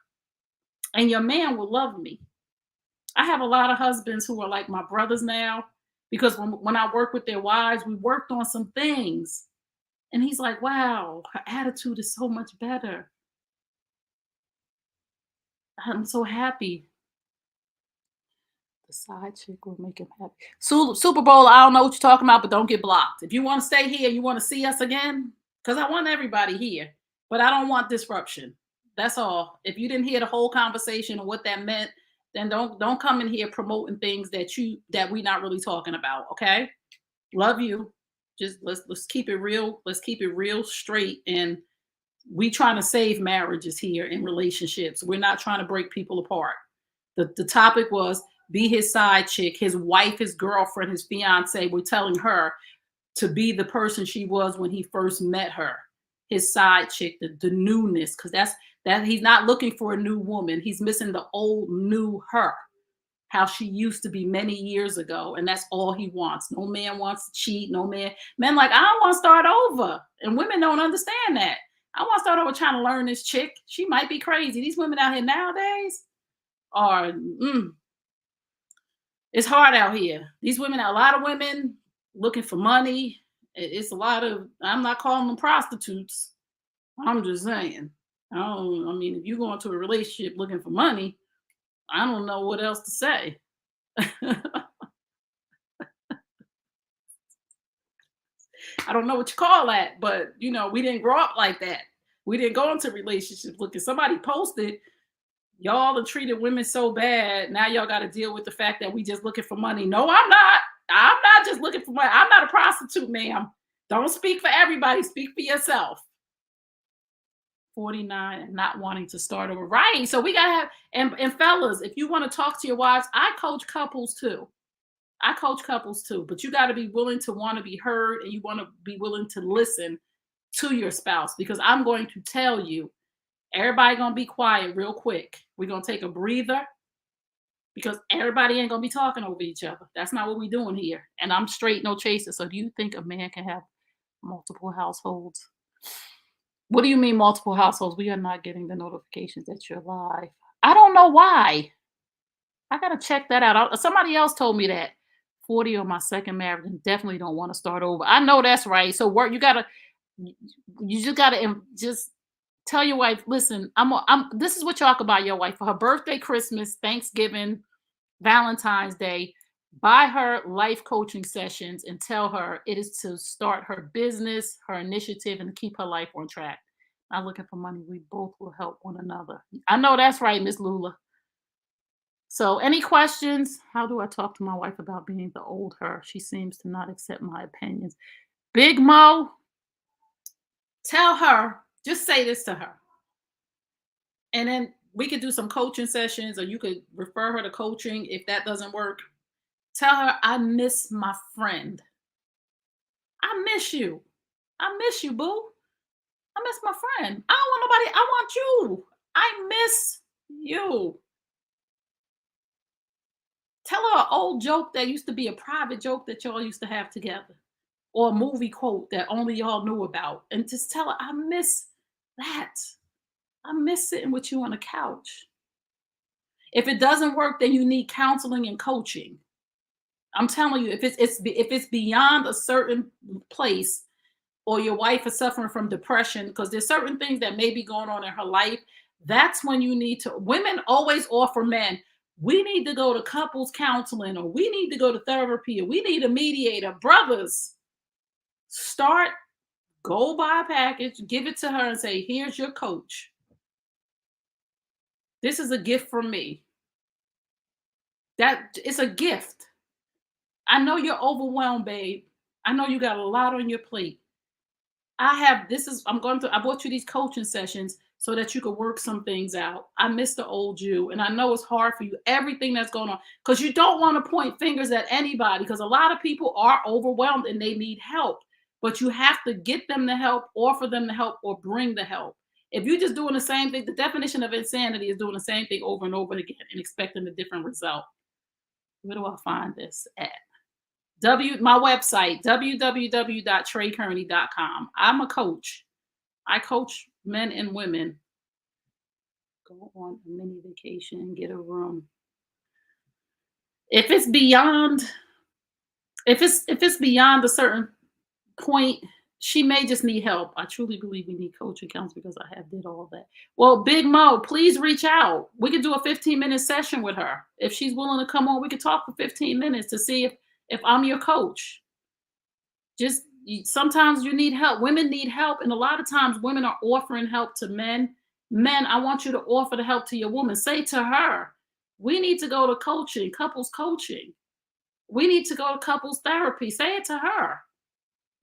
And your man will love me. I have a lot of husbands who are like my brothers now. Because when I work with their wives, we worked on some things. And he's like, wow, her attitude is so much better. I'm so happy. The side chick will make him happy. Super Bowl, I don't know what you're talking about, but don't get blocked. If you want to stay here, you want to see us again, because I want everybody here, but I don't want disruption. That's all. If you didn't hear the whole conversation and what that meant, then don't come in here promoting things that we're not really talking about, okay? Love you. Just let's keep it real. Let's keep it real straight. And we trying to save marriages here in relationships. We're not trying to break people apart. The topic was be his side chick, his wife, his girlfriend, his fiance. We're telling her to be the person she was when he first met her. His side chick, the newness, because that he's not looking for a new woman. He's missing the old new her. How she used to be many years ago, and that's all he wants. No man wants to cheat. No man like, I don't want to start over, and women don't understand that. I want to start over trying to learn this chick. She might be crazy. These women out here nowadays are, it's hard out here. These women, a lot of women looking for money. It's a lot of, I'm not calling them prostitutes. I'm just saying. If you go into a relationship looking for money, I don't know what else to say. I don't know what you call that, but we didn't grow up like that. We didn't go into relationships looking. Somebody posted, y'all have treated women so bad. Now y'all got to deal with the fact that we just looking for money. No, I'm not. I'm not just looking for money. I'm not a prostitute, ma'am. Don't speak for everybody. Speak for yourself. 49 and not wanting to start over. Right. So we gotta have and fellas, if you want to talk to your wives, I coach couples too. I coach couples too, but you got to be willing to want to be heard and you want to be willing to listen to your spouse because I'm going to tell you, everybody gonna be quiet real quick. We're gonna take a breather because everybody ain't gonna be talking over each other. That's not what we're doing here. And I'm straight, no chaser. So do you think a man can have multiple households? What do you mean multiple households? We are not getting the notifications that you're live. I don't know why. I gotta check that out. Somebody else told me that 40 on my second marriage and definitely don't want to start over. I know that's right. So work. You you just gotta just tell your wife. Listen, I'm. This is what you talk about your wife for her birthday, Christmas, Thanksgiving, Valentine's Day. Buy her life coaching sessions and tell her it is to start her business, her initiative, and keep her life on track. Not looking for money. We both will help one another. I know that's right, Miss Lula. So, any questions? How do I talk to my wife about being the old her? She seems to not accept my opinions. Big Mo, tell her, just say this to her. And then we could do some coaching sessions, or you could refer her to coaching if that doesn't work. Tell her, I miss my friend. I miss you. I miss you, boo. I miss my friend. I don't want nobody. I want you. I miss you. Tell her an old joke that used to be a private joke that y'all used to have together, or a movie quote that only y'all knew about. And just tell her, I miss that. I miss sitting with you on the couch. If it doesn't work, then you need counseling and coaching. I'm telling you, if it's beyond a certain place, or your wife is suffering from depression, because there's certain things that may be going on in her life, that's when you need to. Women always offer men, we need to go to couples counseling, or we need to go to therapy, or we need a mediator. Brothers, start, go buy a package, give it to her, and say, here's your coach. This is a gift from me. That it's a gift. I know you're overwhelmed, babe. I know you got a lot on your plate. I bought you these coaching sessions so that you could work some things out. I miss the old you, and I know it's hard for you, everything that's going on, because you don't want to point fingers at anybody, because a lot of people are overwhelmed and they need help, but you have to get them the help, offer them the help, or bring the help. If you're just doing the same thing, the definition of insanity is doing the same thing over and over again and expecting a different result. Where do I find this at? My website, www.treykearney.com. I'm a coach. I coach men and women. Go on a mini vacation and get a room. If it's beyond, if it's beyond a certain point, she may just need help. I truly believe we need coaching counseling because I have did all that. Well, Big Mo, please reach out. We could do a 15-minute session with her. If she's willing to come on, we could talk for 15 minutes to see if I'm your coach. Just sometimes you need help. Women need help, and a lot of times women are offering help to men. Men, I want you to offer the help to your woman. Say to her, we need to go to coaching, couples coaching. We need to go to couples therapy. Say it to her.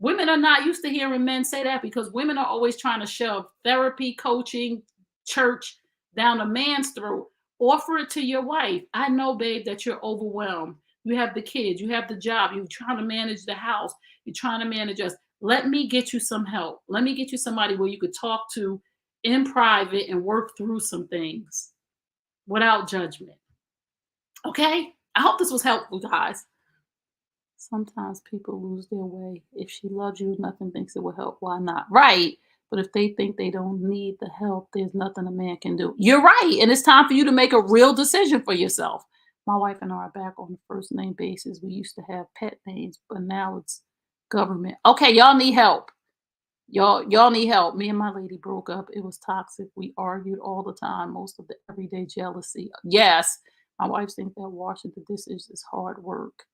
Women are not used to hearing men say that because women are always trying to shove therapy, coaching, church down a man's throat. Offer it to your wife. I know, babe, that you're overwhelmed. You have the kids, you have the job, you're trying to manage the house, you're trying to manage us. Let me get you some help. Let me get you somebody where you could talk to in private and work through some things without judgment. Okay? I hope this was helpful, guys. Sometimes people lose their way. If she loves you, nothing thinks it will help. Why not? Right. But if they think they don't need the help, there's nothing a man can do. You're right. And it's time for you to make a real decision for yourself. My wife and I are back on the first name basis. We used to have pet names, but now it's government. Okay, y'all need help. Y'all need help. Me and my lady broke up. It was toxic. We argued all the time, most of the everyday jealousy. Yes, my wife thinks that washing the dishes is hard work.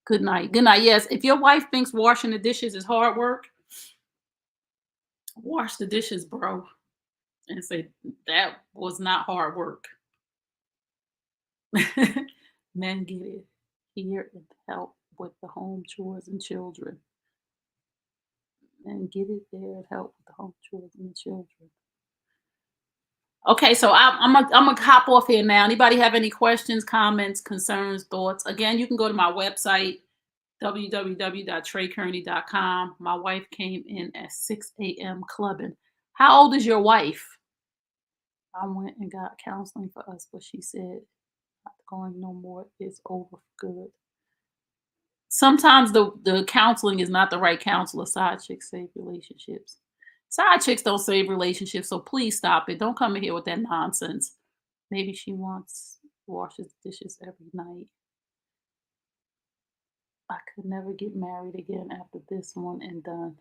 Good night. Good night. Yes, if your wife thinks washing the dishes is hard work, wash the dishes, bro, and say that was not hard work. Men get it. Here and help with the home chores and children. and get it there and help with the home children and children. Okay, so I'm gonna hop off here now. Anybody have any questions, comments, concerns, thoughts? Again, you can go to my website, www.treykearney.com. My wife came in at 6 a.m. clubbing. How old is your wife? I went and got counseling for us, but she said not going no more. It's over for good. Sometimes the counseling is not the right counselor. Side chicks save relationships. Side chicks don't save relationships, so please stop it. Don't come in here with that nonsense. Maybe she wants washes dishes every night. I could never get married again after this one and done.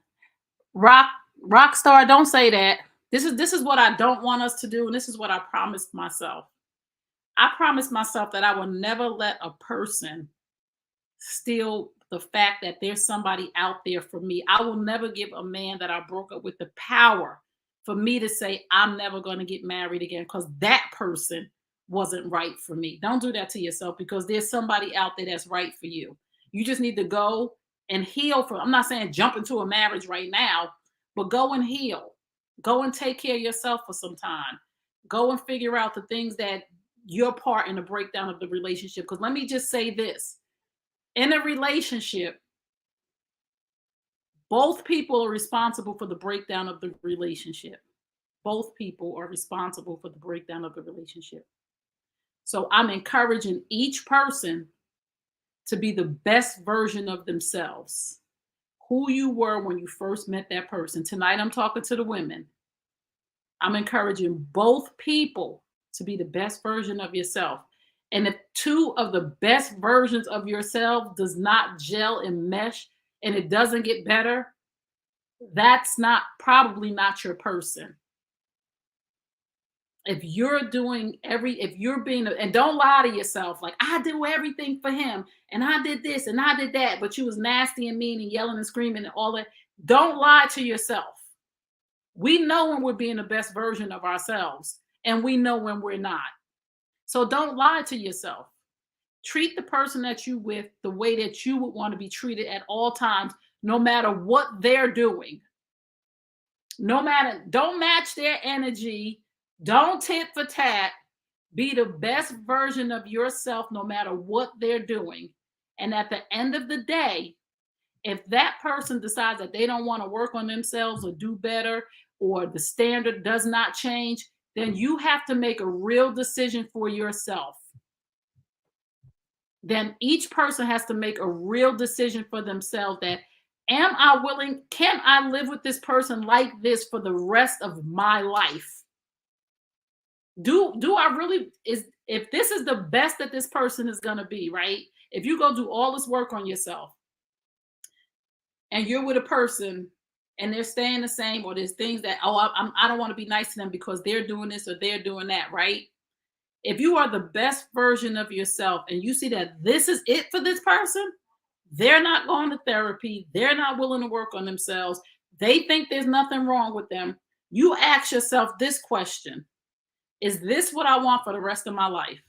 Rock rock star, don't say that. This is what I don't want us to do, and this is what I promised myself. I promised myself that I will never let a person still the fact that there's somebody out there for me. I will never give a man that I broke up with the power for me to say, I'm never going to get married again because that person wasn't right for me. Don't do that to yourself because there's somebody out there that's right for you. You just need to go and heal from. I'm not saying jump into a marriage right now, but go and heal. Go and take care of yourself for some time. Go and figure out the things that your part in the breakdown of the relationship. Because let me just say this in a relationship, both people are responsible for the breakdown of the relationship. Both people are responsible for the breakdown of the relationship. So I'm encouraging each person to be the best version of themselves. Who you were when you first met that person. Tonight, I'm talking to the women. I'm encouraging both people to be the best version of yourself. And if two of the best versions of yourself does not gel and mesh and it doesn't get better, that's not probably not your person. If you're doing if you're being, and don't lie to yourself, like I do everything for him and I did this and I did that, but you was nasty and mean and yelling and screaming and all that. Don't lie to yourself. We know when we're being the best version of ourselves and we know when we're not. So don't lie to yourself. Treat the person that you with the way that you would want to be treated at all times, no matter what they're doing. No matter, don't match their energy. Don't tit for tat. Be the best version of yourself no matter what they're doing. And at the end of the day, if that person decides that they don't want to work on themselves or do better, or the standard does not change, then you have to make a real decision for yourself. Then each person has to make a real decision for themselves that am I willing, can I live with this person like this for the rest of my life? Do I really, is if this is the best that this person is going to be, right? If you go do all this work on yourself and you're with a person and they're staying the same, or there's things that, oh, I don't want to be nice to them because they're doing this or they're doing that, right? If you are the best version of yourself and you see that this is it for this person, they're not going to therapy, they're not willing to work on themselves, they think there's nothing wrong with them, you ask yourself this question: is this what I want for the rest of my life?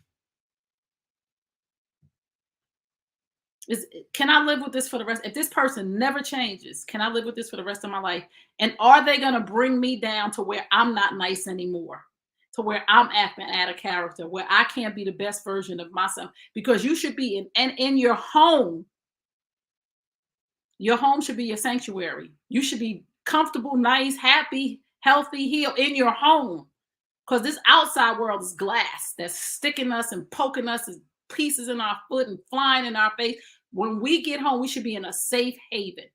Can I live with this for the rest? If this person never changes, can I live with this for the rest of my life? And are they going to bring me down to where I'm not nice anymore? To where I'm acting out of character, where I can't be the best version of myself? Because you should be in your home. Your home should be your sanctuary. You should be comfortable, nice, happy, healthy, healed in your home. Because this outside world is glass that's sticking us and poking us as pieces in our foot and flying in our face. When we get home, we should be in a safe haven.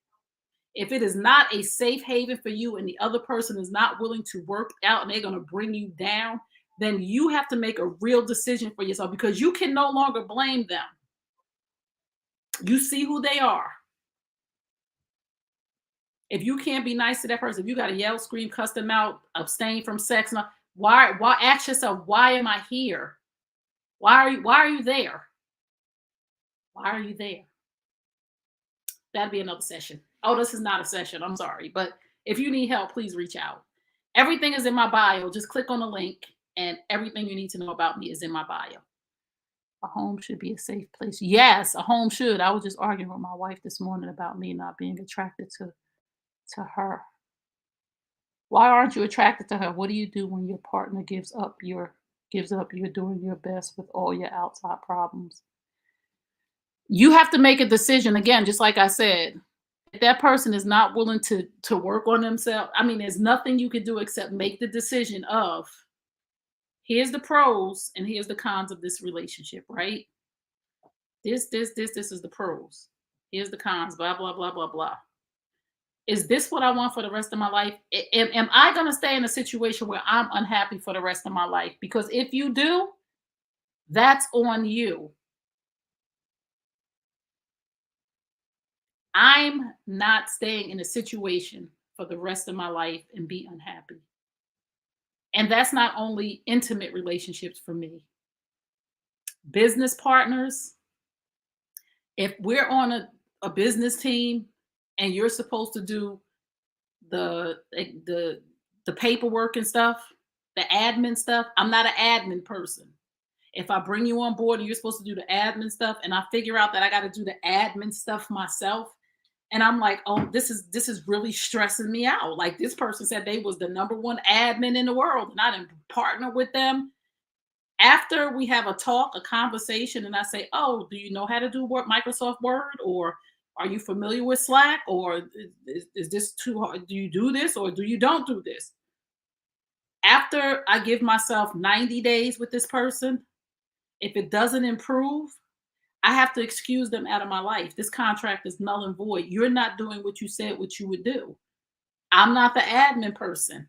If it is not a safe haven for you and the other person is not willing to work out and they're going to bring you down, then you have to make a real decision for yourself because you can no longer blame them. You see who they are. If you can't be nice to that person, if you got to yell, scream, cuss them out, abstain from sex, why ask yourself, why am I here? Why are you there? Why are you there? That'd be another session. Oh, this is not a session. I'm sorry. But if you need help, please reach out. Everything is in my bio. Just click on the link and everything you need to know about me is in my bio. A home should be a safe place. Yes, a home should. I was just arguing with my wife this morning about me not being attracted to to her. Why aren't you attracted to her? What do you do when your partner gives up you're doing your best with all your outside problems? You have to make a decision again, just like I said. If that person is not willing to work on themselves, I mean, there's nothing you can do except make the decision of here's the pros and here's the cons of this relationship, right? This is the pros. Here's the cons, blah, blah, blah, blah, blah. Is this what I want for the rest of my life? Am I going to stay in a situation where I'm unhappy for the rest of my life? Because if you do, that's on you. I'm not staying in a situation for the rest of my life and be unhappy. And that's not only intimate relationships for me, business partners. If we're on a business team and you're supposed to do the paperwork and stuff, the admin stuff, I'm not an admin person. If I bring you on board and you're supposed to do the admin stuff, and I figure out that I got to do the admin stuff myself, and I'm like, oh, this is really stressing me out. Like this person said they was the number one admin in the world, and I didn't partner with them. After we have a talk, a conversation, and I say, oh, do you know how to do Microsoft Word, or are you familiar with Slack, or is this too hard? Do you do this, or do you don't do this? After I give myself 90 days with this person, if it doesn't improve, I have to excuse them out of my life. This contract is null and void. You're not doing what you said what you would do. I'm not the admin person.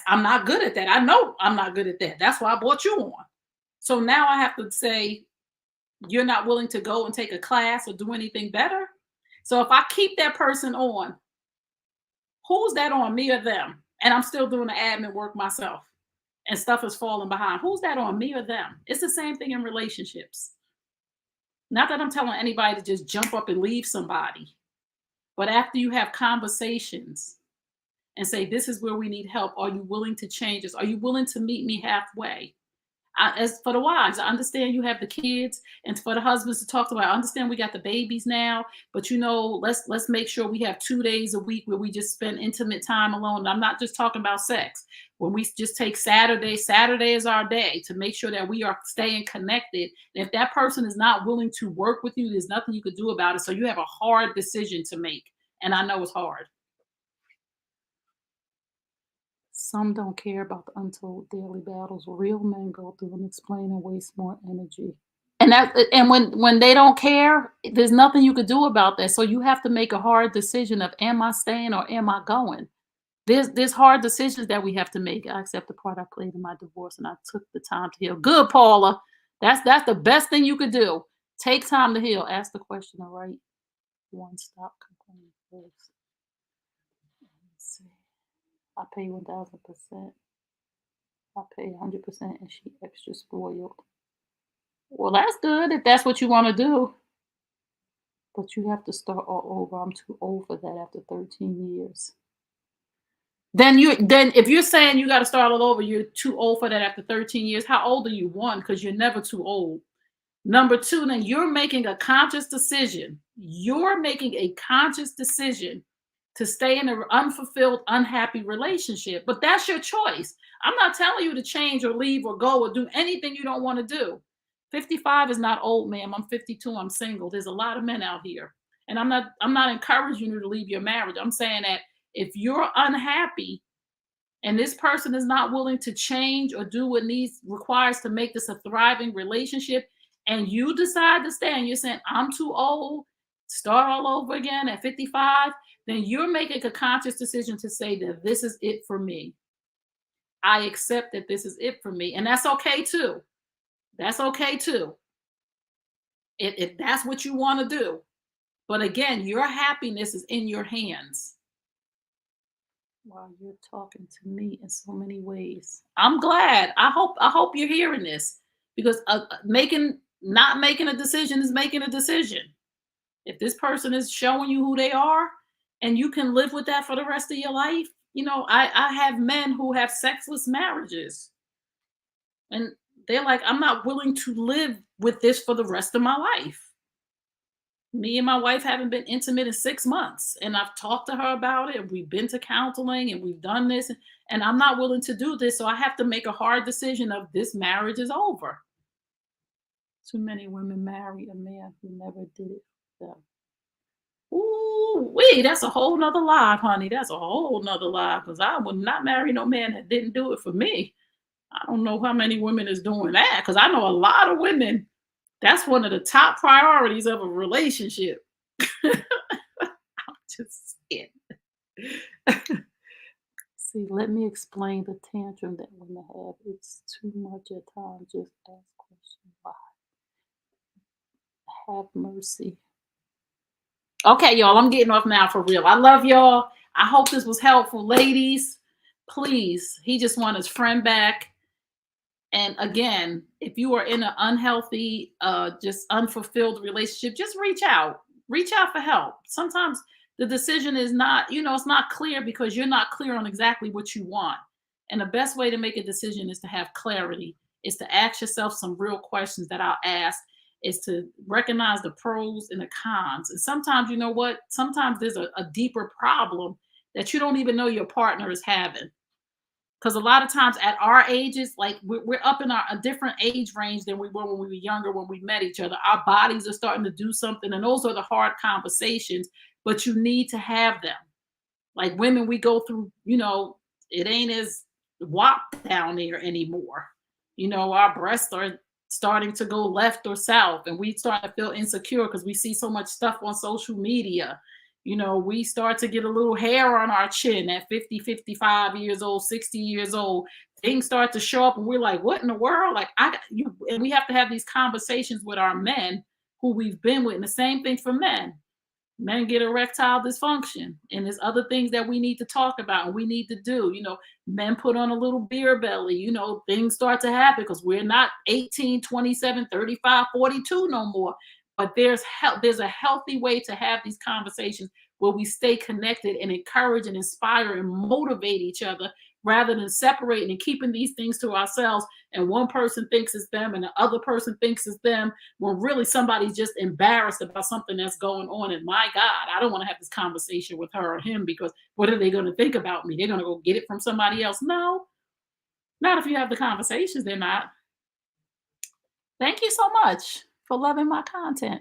I'm not good at that. I know I'm not good at that. That's why I brought you on. So now I have to say, you're not willing to go and take a class or do anything better. So if I keep that person on, who's that on, me or them? And I'm still doing the admin work myself and stuff is falling behind. Who's that on, me or them? It's the same thing in relationships. Not that I'm telling anybody to just jump up and leave somebody, but after you have conversations and say, this is where we need help. Are you willing to change this? Are you willing to meet me halfway? As for the wives, I understand you have the kids, and for the husbands to talk about, I understand we got the babies now, but let's make sure we have 2 days a week where we just spend intimate time alone. And I'm not just talking about sex. When we just take Saturday is our day to make sure that we are staying connected. And if that person is not willing to work with you, there's nothing you could do about it. So you have a hard decision to make, and I know it's hard. Some don't care about the untold daily battles real men go through and explain and waste more energy. And when they don't care, there's nothing you could do about that. So you have to make a hard decision of am I staying or am I going? There's hard decisions that we have to make. I accept the part I played in my divorce and I took the time to heal. Good, Paula. That's the best thing you could do. Take time to heal. Ask the question, all right? One, stop complaining first. Let me see. I pay 1000%. I pay 100% and she extra spoiled. Well, that's good if that's what you want to do. But you have to start all over. I'm too old for that after 13 years. Then if you're saying you got to start all over, you're too old for that after 13 years. How old are you? One, because you're never too old. Number two, then you're making a conscious decision. You're making a conscious decision to stay in an unfulfilled, unhappy relationship. But that's your choice. I'm not telling you to change or leave or go or do anything you don't want to do. 55 is not old, ma'am. I'm 52. I'm single. There's a lot of men out here. And I'm not encouraging you to leave your marriage. I'm saying that if you're unhappy and this person is not willing to change or do what requires to make this a thriving relationship, and you decide to stay and you're saying, I'm too old, start all over again at 55, then you're making a conscious decision to say that this is it for me. I accept that this is it for me. And that's okay too. That's okay too. If that's what you want to do. But again, your happiness is in your hands. Wow, you're talking to me in so many ways. I'm glad. I hope you're hearing this because not making a decision is making a decision. If this person is showing you who they are and you can live with that for the rest of your life, I have men who have sexless marriages and they're like, I'm not willing to live with this for the rest of my life. Me and my wife haven't been intimate in 6 months, and I've talked to her about it. We've been to counseling and we've done this, and I'm not willing to do this. So I have to make a hard decision of this marriage is over. Too many women marry a man who never did it for them. Ooh, wee, that's a whole nother life, honey. That's a whole nother life. Because I would not marry no man that didn't do it for me. I don't know how many women is doing that. Because I know a lot of women, that's one of the top priorities of a relationship. Just saying. See, let me explain the tantrum that women have. It's too much at times. Just ask questions. Why? Have mercy. Okay, y'all, I'm getting off now for real. I love y'all. I hope this was helpful. Ladies, please, he just want his friend back. And again, if you are in an unhealthy, just unfulfilled relationship, just reach out. Reach out for help. Sometimes the decision is not, it's not clear because you're not clear on exactly what you want. And the best way to make a decision is to have clarity, is to ask yourself some real questions that I'll ask, is to recognize the pros and the cons. And sometimes, you know what? Sometimes there's a deeper problem that you don't even know your partner is having, because a lot of times at our ages, like we're up in a different age range than we were when we were younger, when we met each other. Our bodies are starting to do something, and those are the hard conversations, but you need to have them. Like women, we go through, it ain't as wop down there anymore. Our breasts are starting to go left or south, and we start to feel insecure because we see so much stuff on social media. We start to get a little hair on our chin at 50, 55 years old, 60 years old. Things start to show up, and we're like, what in the world? Like, and we have to have these conversations with our men who we've been with. And the same thing for men. Men get erectile dysfunction, and there's other things that we need to talk about and we need to do. Men put on a little beer belly. Things start to happen because we're not 18, 27, 35, 42 no more. But there's a healthy way to have these conversations where we stay connected and encourage and inspire and motivate each other, rather than separating and keeping these things to ourselves, and one person thinks it's them and the other person thinks it's them, when really somebody's just embarrassed about something that's going on. And my God, I don't want to have this conversation with her or him, because what are they going to think about me? They're going to go get it from somebody else. No, not if you have the conversations. They're not. Thank you so much for loving my content.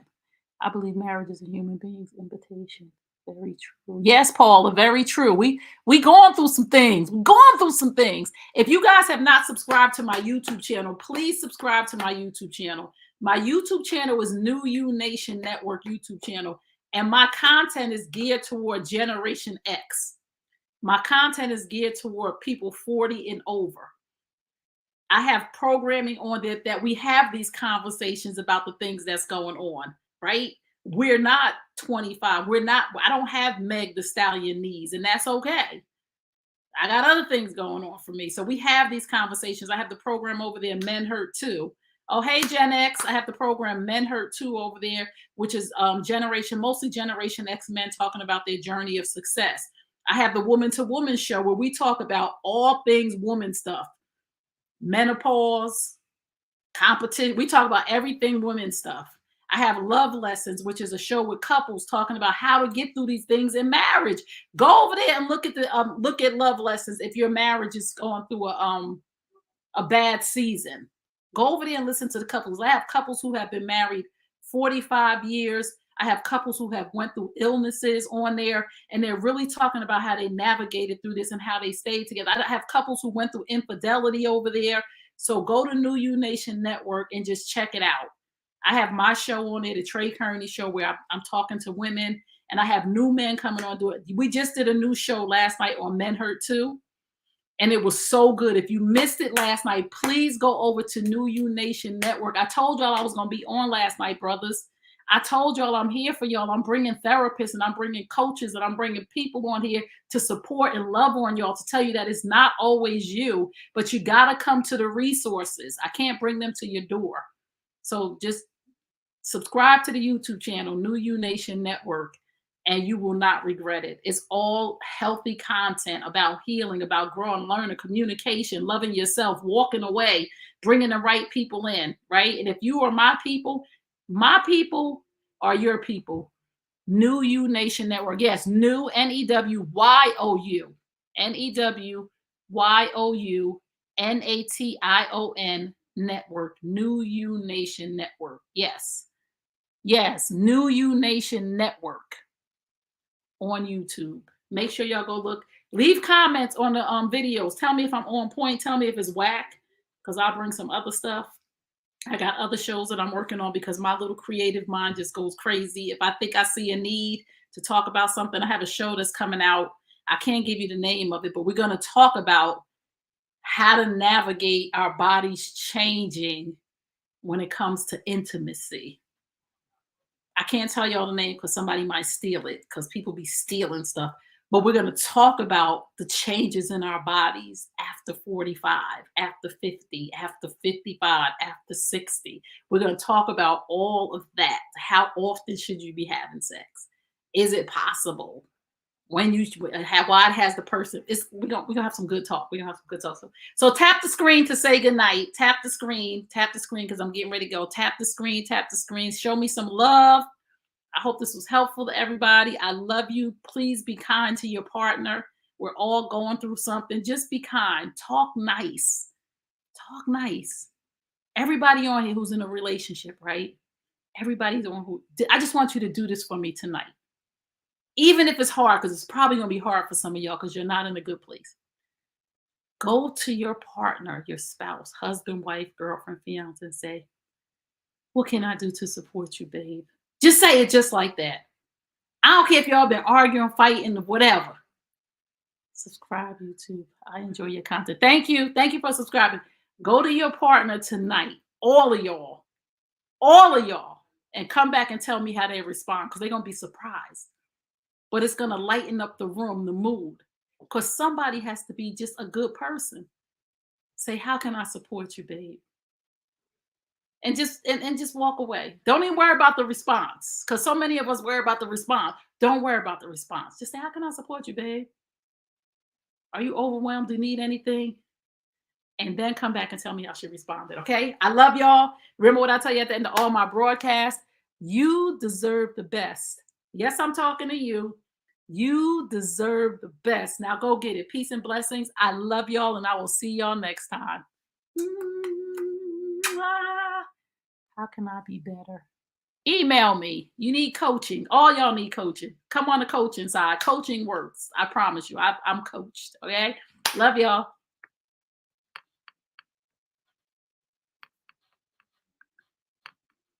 I believe marriage is a human being's invitation. Very true. Yes, Paula, very true. We going through some things. We're going through some things. If you guys have not subscribed to my YouTube channel, please subscribe to my YouTube channel. My YouTube channel is New You Nation Network YouTube channel, and my content is geared toward Generation X. My content is geared toward people 40 and over. I have programming on there that we have these conversations about the things that's going on, right? We're not 25. I don't have Meg the Stallion knees, and that's okay. I got other things going on for me. So we have these conversations. I have the program over there, Men Hurt Too. Oh, hey, Gen X. I have the program Men Hurt Too over there, which is mostly Generation X men talking about their journey of success. I have the Woman to Woman show where we talk about all things woman stuff. Menopause, competition. We talk about everything women stuff. I have Love Lessons, which is a show with couples talking about how to get through these things in marriage. Go over there and look at Love Lessons if your marriage is going through a bad season. Go over there and listen to the couples. I have couples who have been married 45 years. I have couples who have went through illnesses on there, and they're really talking about how they navigated through this and how they stayed together. I have couples who went through infidelity over there. So go to New You Nation Network and just check it out. I have my show on there, the Trey Kearney Show, where I'm talking to women, and I have new men coming on to it. We just did a new show last night on Men Hurt Too, and it was so good. If you missed it last night, please go over to New You Nation Network. I told y'all I was going to be on last night, brothers. I told y'all I'm here for y'all. I'm bringing therapists and I'm bringing coaches and I'm bringing people on here to support and love on y'all, to tell you that it's not always you, but you got to come to the resources. I can't bring them to your door. So just subscribe to the YouTube channel, New You Nation Network, and you will not regret it. It's all healthy content about healing, about growing, learning, communication, loving yourself, walking away, bringing the right people in, right? And if you are my people, are your people. New You Nation Network. Yes, new NEWYOU. NEWYOUNATION Network. New You Nation Network. Yes. Yes, New You Nation Network on YouTube. Make sure y'all go look. Leave comments on the videos. Tell me if I'm on point. Tell me if it's whack, because I'll bring some other stuff. I got other shows that I'm working on because my little creative mind just goes crazy. If I think I see a need to talk about something, I have a show that's coming out. I can't give you the name of it, but we're going to talk about how to navigate our bodies changing when it comes to intimacy. I can't tell y'all the name because somebody might steal it, because people be stealing stuff. But we're going to talk about the changes in our bodies after 45, after 50, after 55, after 60. We're going to talk about all of that. How often should you be having sex? Is it possible? When you have, why it has the person? We're gonna have some good talk. We're gonna have some good talk. So tap the screen to say goodnight. Tap the screen, because I'm getting ready to go. Tap the screen, show me some love. I hope this was helpful to everybody. I love you. Please be kind to your partner. We're all going through something. Just be kind. Talk nice. Talk nice. Everybody on here who's in a relationship, right? Everybody's on who. I just want you to do this for me tonight. Even if it's hard, because it's probably going to be hard for some of y'all because you're not in a good place. Go to your partner, your spouse, husband, wife, girlfriend, fiance, and say, what can I do to support you, babe? Just say it just like that. I don't care if y'all been arguing, fighting, whatever. Subscribe, YouTube. I enjoy your content. Thank you. Thank you for subscribing. Go to your partner tonight, all of y'all, and come back and tell me how they respond, because they're going to be surprised. But it's going to lighten up the room, the mood, because somebody has to be just a good person. Say, how can I support you, babe? And just walk away. Don't even worry about the response, because so many of us worry about the response. Don't worry about the response. Just say, how can I support you, babe? Are you overwhelmed? Do you need anything? And then come back and tell me how she responded, okay? I love y'all. Remember what I tell you at the end of all my broadcasts? You deserve the best. Yes, I'm talking to you. You deserve the best. Now go get it. Peace and blessings. I love y'all, and I will see y'all next time. How can I be better? Email me. You need coaching. All y'all need coaching. Come on the coaching side. Coaching works. I promise you. I'm coached. Okay? Love y'all.